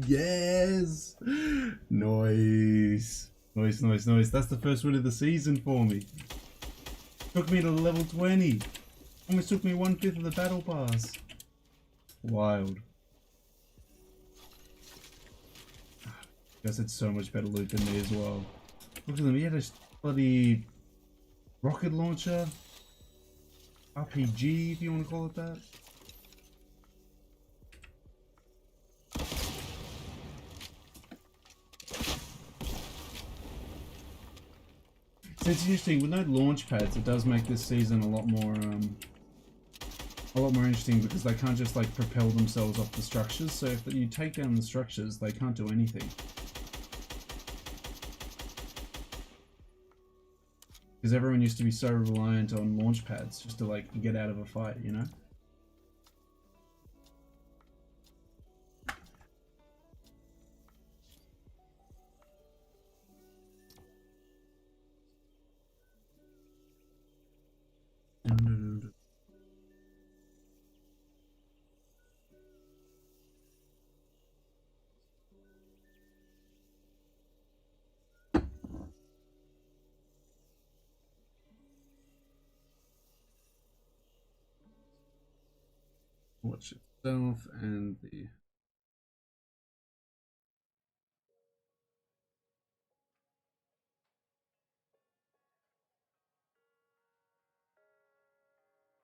Yes! Nice. Nice, nice, nice. That's the first win of the season for me. Took me to level 20. Almost took me 1/5 of the battle pass. Wild. You guys had so much better loot than me as well. Look at them, he had a bloody rocket launcher. RPG, if you want to call it that. So it's interesting, with no launch pads, it does make this season a lot more interesting because they can't just like propel themselves off the structures. So if you take down the structures, they can't do anything. Because everyone used to be so reliant on launch pads just to like get out of a fight, you know? Watch itself and the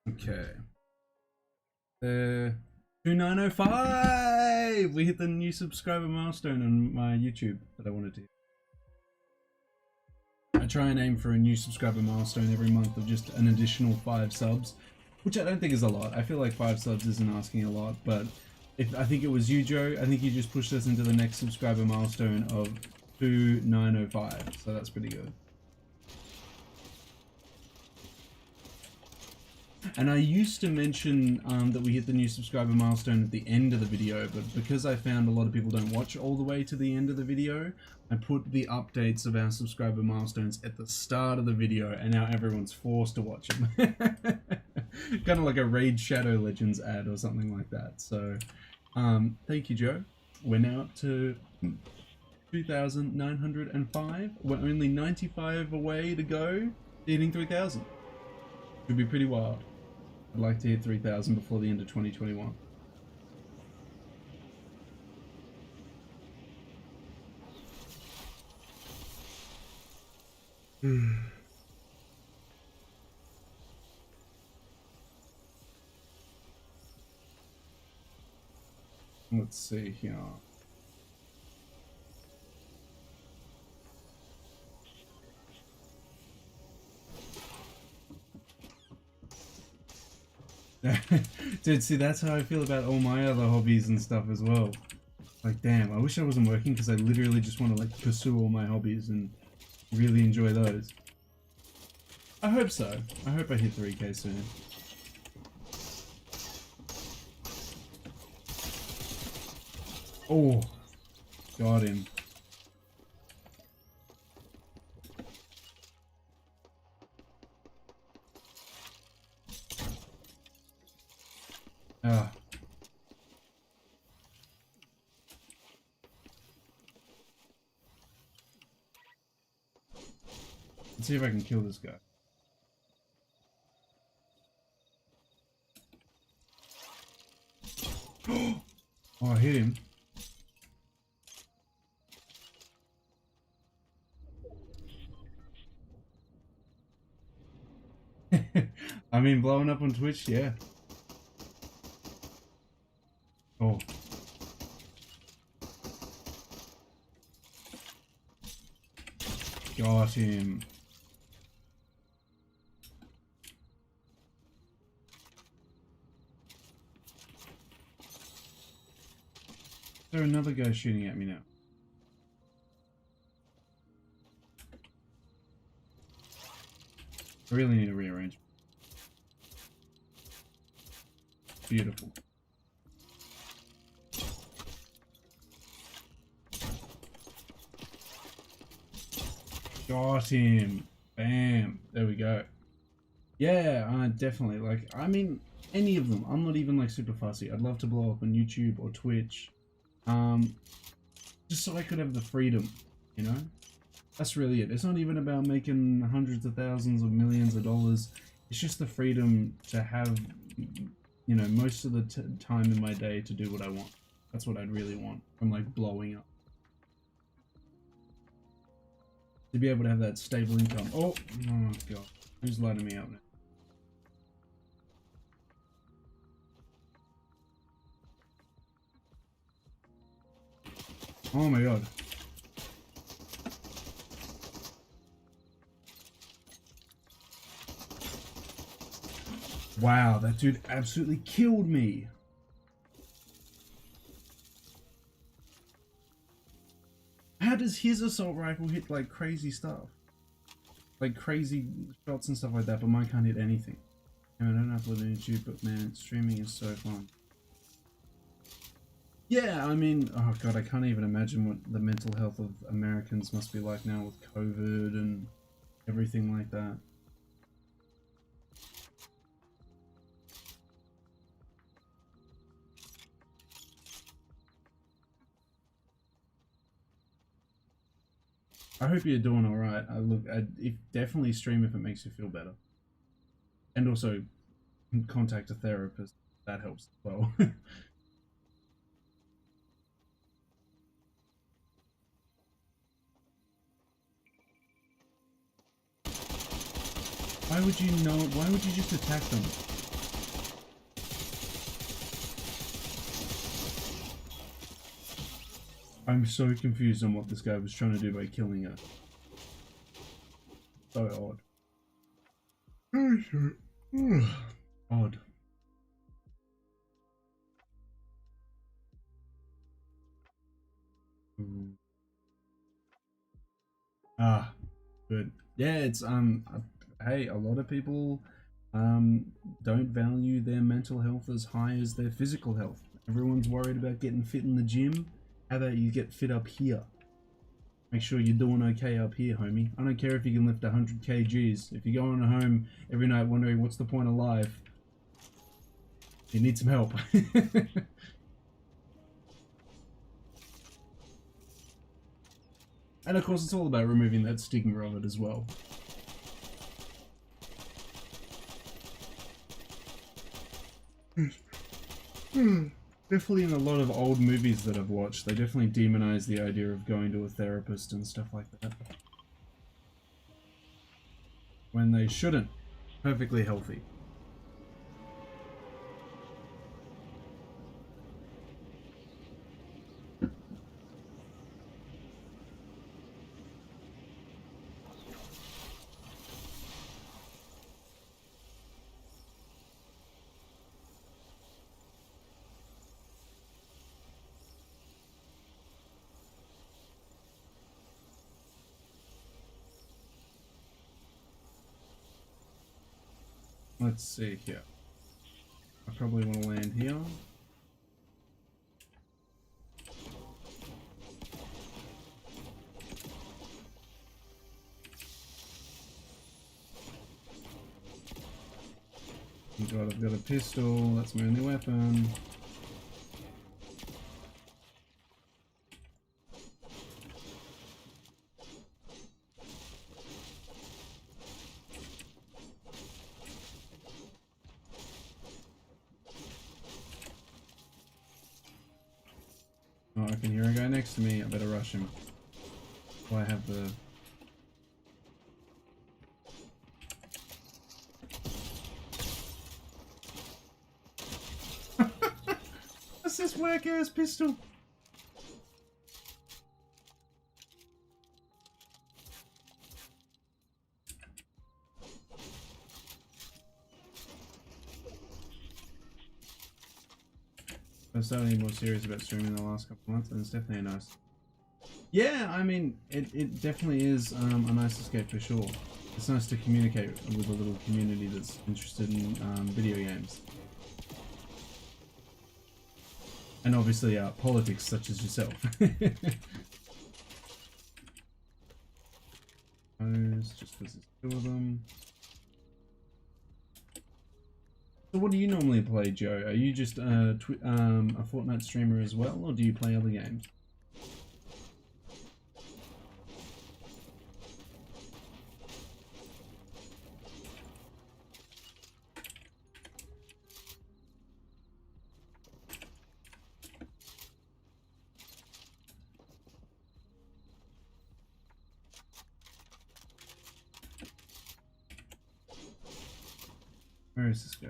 okay. 2905! We hit the new subscriber milestone on my YouTube that I wanted to. I try and aim for a new subscriber milestone every month of just an additional 5 subs, which I don't think is a lot. I feel like 5 subs isn't asking a lot, but if I think it was you, Joe, I think you just pushed us into the next subscriber milestone of 2905, so that's pretty good. And I used to mention that we hit the new subscriber milestone at the end of the video, but because I found a lot of people don't watch all the way to the end of the video, I put the updates of our subscriber milestones at the start of the video, and now everyone's forced to watch them. Kind of like a Raid Shadow Legends ad or something like that. So, thank you, Joe. We're now up to 2,905. We're only 95 away to go, hitting 3,000. Should be pretty wild. I'd like to hit 3,000 before the end of 2021. Let's see here. Dude, see, that's how I feel about all my other hobbies and stuff as well. Like, damn, I wish I wasn't working because I literally just want to like pursue all my hobbies and really enjoy those. I hope so. I hope I hit 3K soon. Oh, got him. Ah. Let's see if I can kill this guy. Oh, I hit him. I mean, blowing up on Twitch, yeah. Oh. Got him. Is there another guy shooting at me now? I really need to rearrange. Beautiful. Got him. Bam. There we go. Yeah, definitely. Like, I mean, any of them. I'm not even like super fussy. I'd love to blow up on YouTube or Twitch. Um, just so I could have the freedom, you know? That's really it. It's not even about making hundreds of thousands or millions of dollars. It's just the freedom to have, you know, most of the time in my day to do what I want. That's what I'd really want from like blowing up. To be able to have that stable income. Oh god. Who's lighting me up now? Oh my god. Wow, that dude absolutely killed me. How does his assault rifle hit like crazy stuff? Like crazy shots and stuff like that, but mine can't hit anything. I don't upload on YouTube, but man, streaming is so fun. Yeah, I mean, oh god, I can't even imagine what the mental health of Americans must be like now with COVID and everything like that. I hope you're doing all right. If definitely stream if it makes you feel better, and also contact a therapist. That helps as well. Why would you know? Why would you just attack them? I'm so confused on what this guy was trying to do by killing her. So odd. Odd. Ah, good. Yeah, it's hey, a lot of people don't value their mental health as high as their physical health. Everyone's worried about getting fit in the gym. How about you get fit up here? Make sure you're doing okay up here, homie. I don't care if you can lift 100 kgs. If you're going home every night wondering what's the point of life, you need some help. And of course, it's all about removing that stigma of it as well. Definitely in a lot of old movies that I've watched, they definitely demonize the idea of going to a therapist and stuff like that. When they shouldn't. Perfectly healthy. Let's see here. I probably want to land here. Oh god, I've got a pistol. That's my only weapon. Oh, I can hear a guy next to me. I better rush him. Oh, I have the... What's this whack-ass pistol? I've started getting more serious about streaming in the last couple of months, and it's definitely nice. Yeah, I mean, it definitely is a nice escape for sure. It's nice to communicate with a little community that's interested in video games. And obviously politics such as yourself. Just because there's two of them. So what do you normally play, Joe? Are you just a Fortnite streamer as well, or do you play other games? Where is this guy?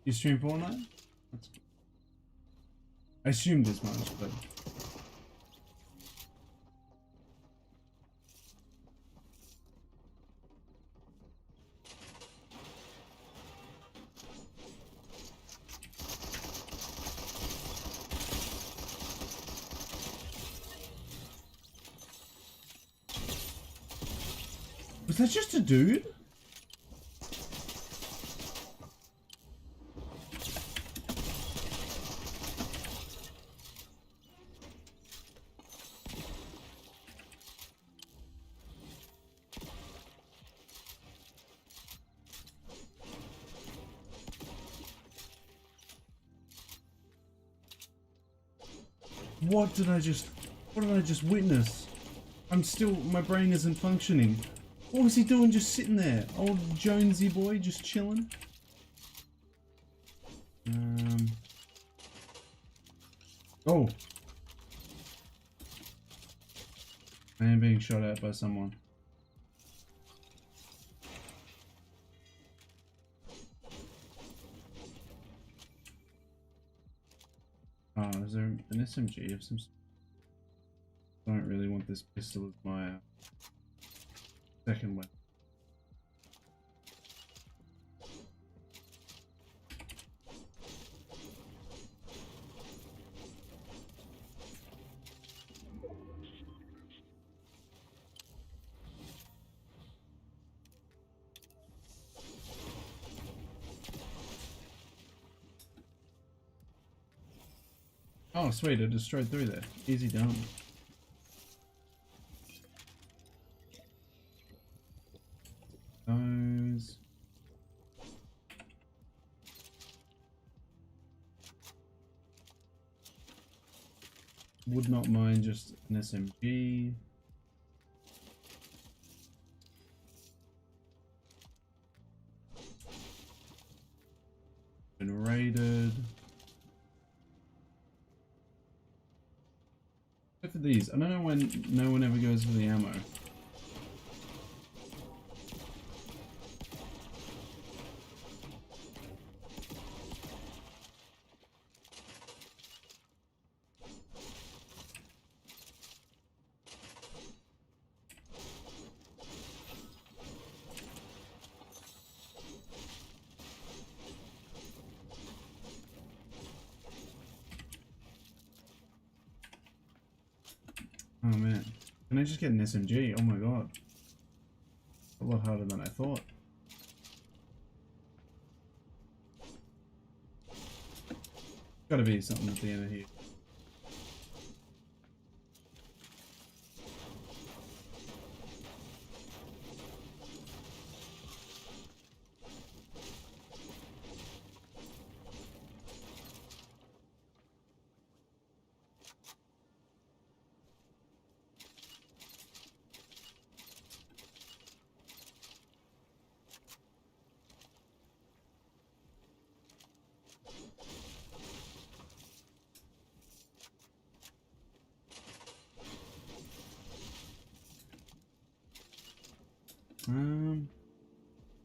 You stream Fortnite? That's good. I assumed as much, but... Was that just a dude? What did I just witness? My brain isn't functioning. What was he doing just sitting there? Old Jonesy boy just chilling? Oh. I am being shot at by someone. Oh, is there an SMG of some sort? I don't really want this pistol as my second weapon. Oh, sweet, I just straight through there. Easy done. Those. Would not mind just an SMG. Been raided. Except for these. I don't know when no one ever goes for the ammo. Oh man, can I just get an SMG? Oh my god. A lot harder than I thought. Gotta be something at the end of here.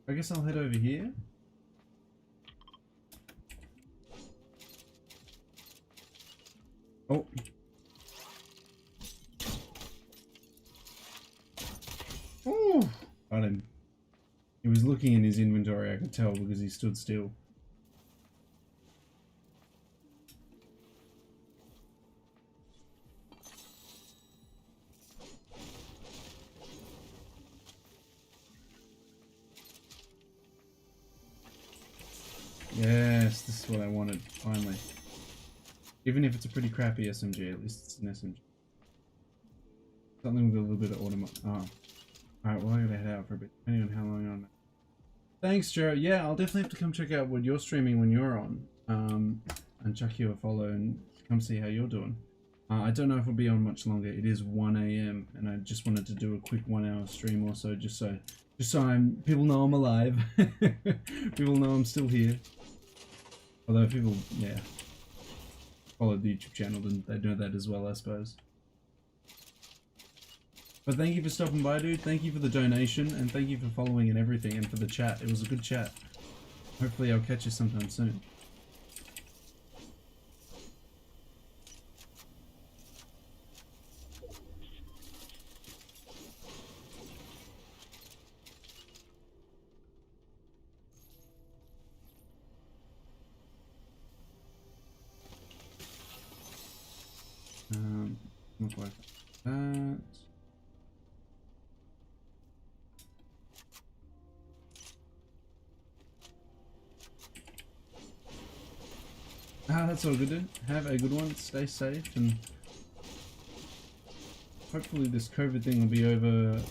I guess I'll head over here. Oh. Oh, got him. He was looking in his inventory, I could tell, because he stood still. Yes. Yes, this is what I wanted, finally. Even if it's a pretty crappy SMG, at least it's an SMG. Something with a little bit of automatic. Oh. Alright, well I gotta head out for a bit, depending on how long I'm at. Thanks, Joe. Yeah, I'll definitely have to come check out what you're streaming when you're on. And chuck you a follow and come see how you're doing. I don't know if it'll be on much longer. It is 1 AM and I just wanted to do a quick 1 hour stream or so, just so people know I'm alive. People know I'm still here. Although people, yeah, follow the YouTube channel, then they know that as well, I suppose. But thank you for stopping by, dude. Thank you for the donation, and thank you for following and everything, and for the chat. It was a good chat. Hopefully I'll catch you sometime soon. Look like that. That's all good, dude. Have a good one. Stay safe, and hopefully this COVID thing will be over as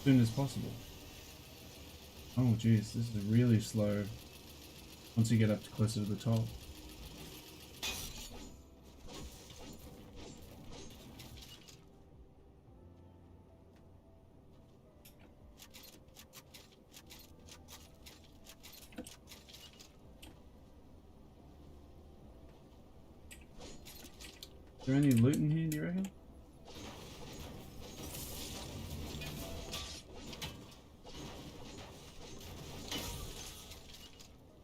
soon as possible. Oh jeez, this is really slow once you get up to closer to the top. Is there any loot in here, do you reckon?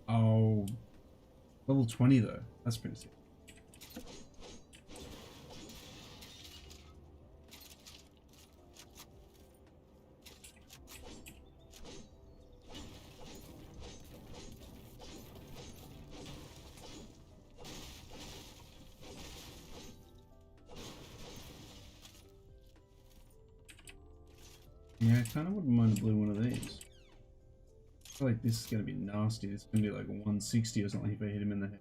Oh, level 20 though. That's pretty sick. Yeah, I kind of wouldn't mind a blue one of these. I feel like this is going to be nasty. This is going to be like 160 or something if I hit him in the head.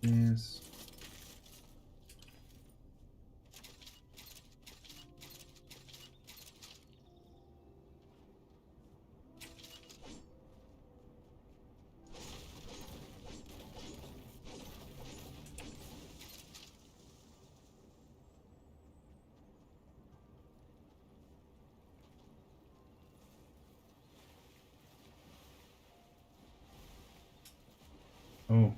Yes. Oh.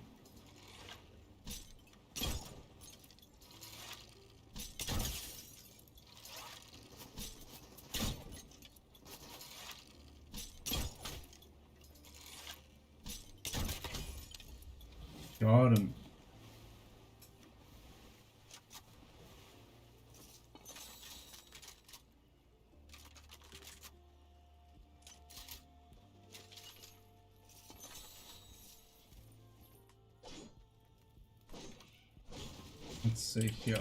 Got him. Let's see here.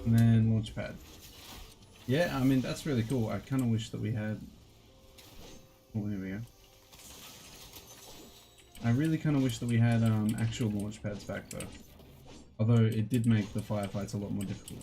And then launchpad. Yeah, I mean, that's really cool. I kind of wish that we had... Oh, here we go. I really kind of wish that we had actual launch pads back though. Although it did make the firefights a lot more difficult.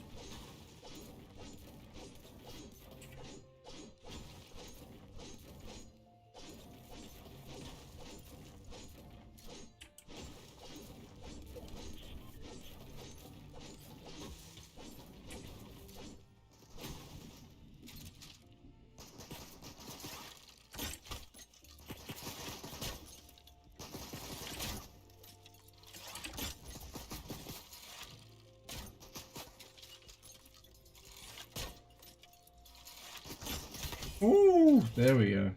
Ooh, there we go.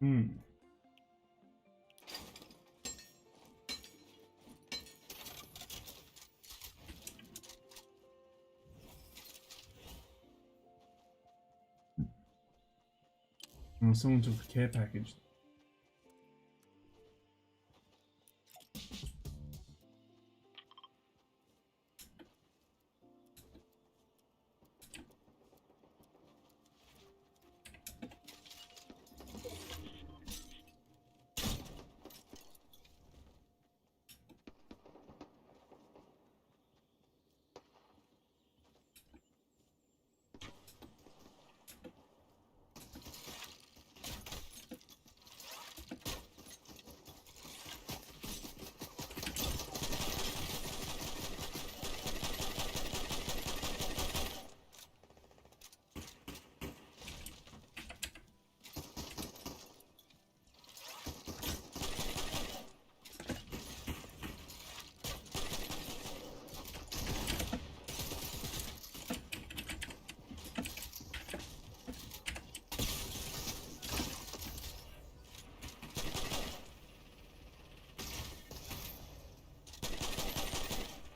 Hmm. Oh, someone took the care package.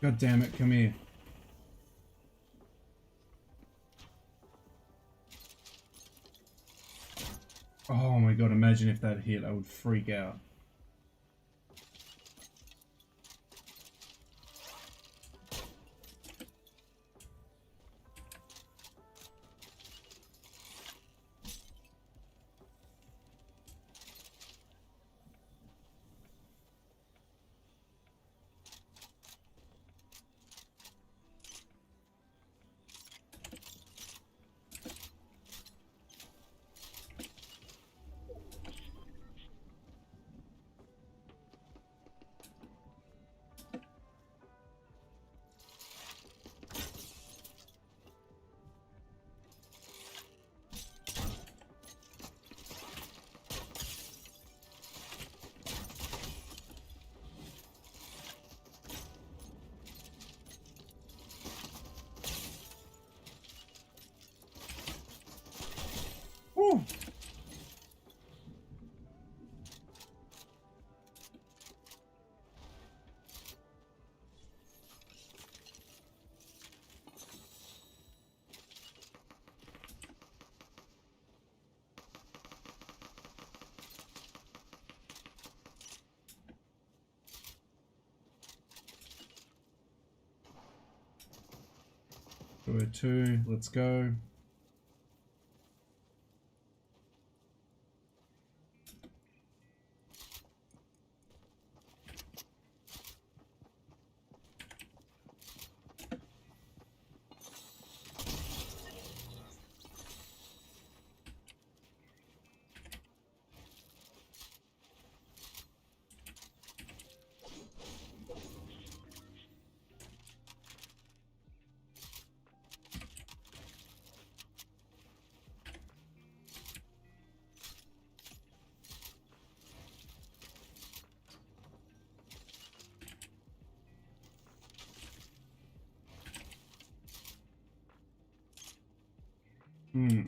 God damn it, come here. Oh my god, imagine if that hit, I would freak out. Woo! Go 2, let's go. Hmm.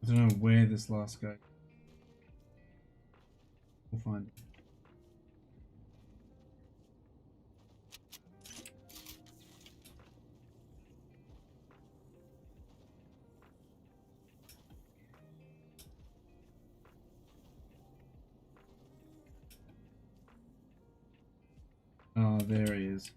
I don't know where this last guy. We'll find it. Oh, there he is.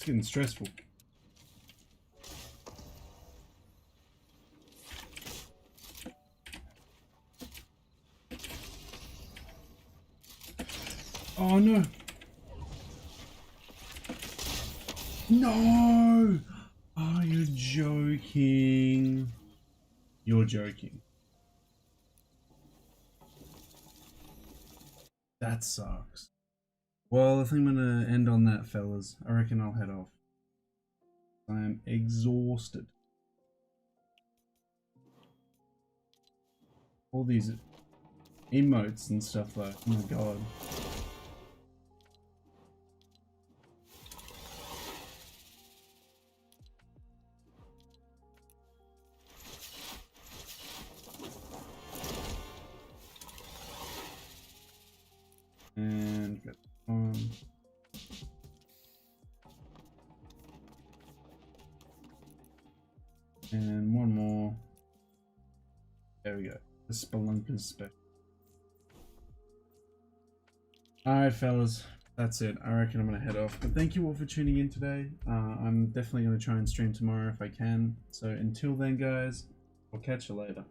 It's getting stressful. Oh no! No! Oh, you're joking. You're joking. That sucks. Well, I think I'm gonna end on that, fellas. I reckon I'll head off. I am exhausted. All these emotes and stuff though. Oh my god. And get on. And one more. There we go. The Spelunker's special. Alright, fellas. That's it. I reckon I'm going to head off. But thank you all for tuning in today. I'm definitely going to try and stream tomorrow if I can. So until then, guys, I'll catch you later.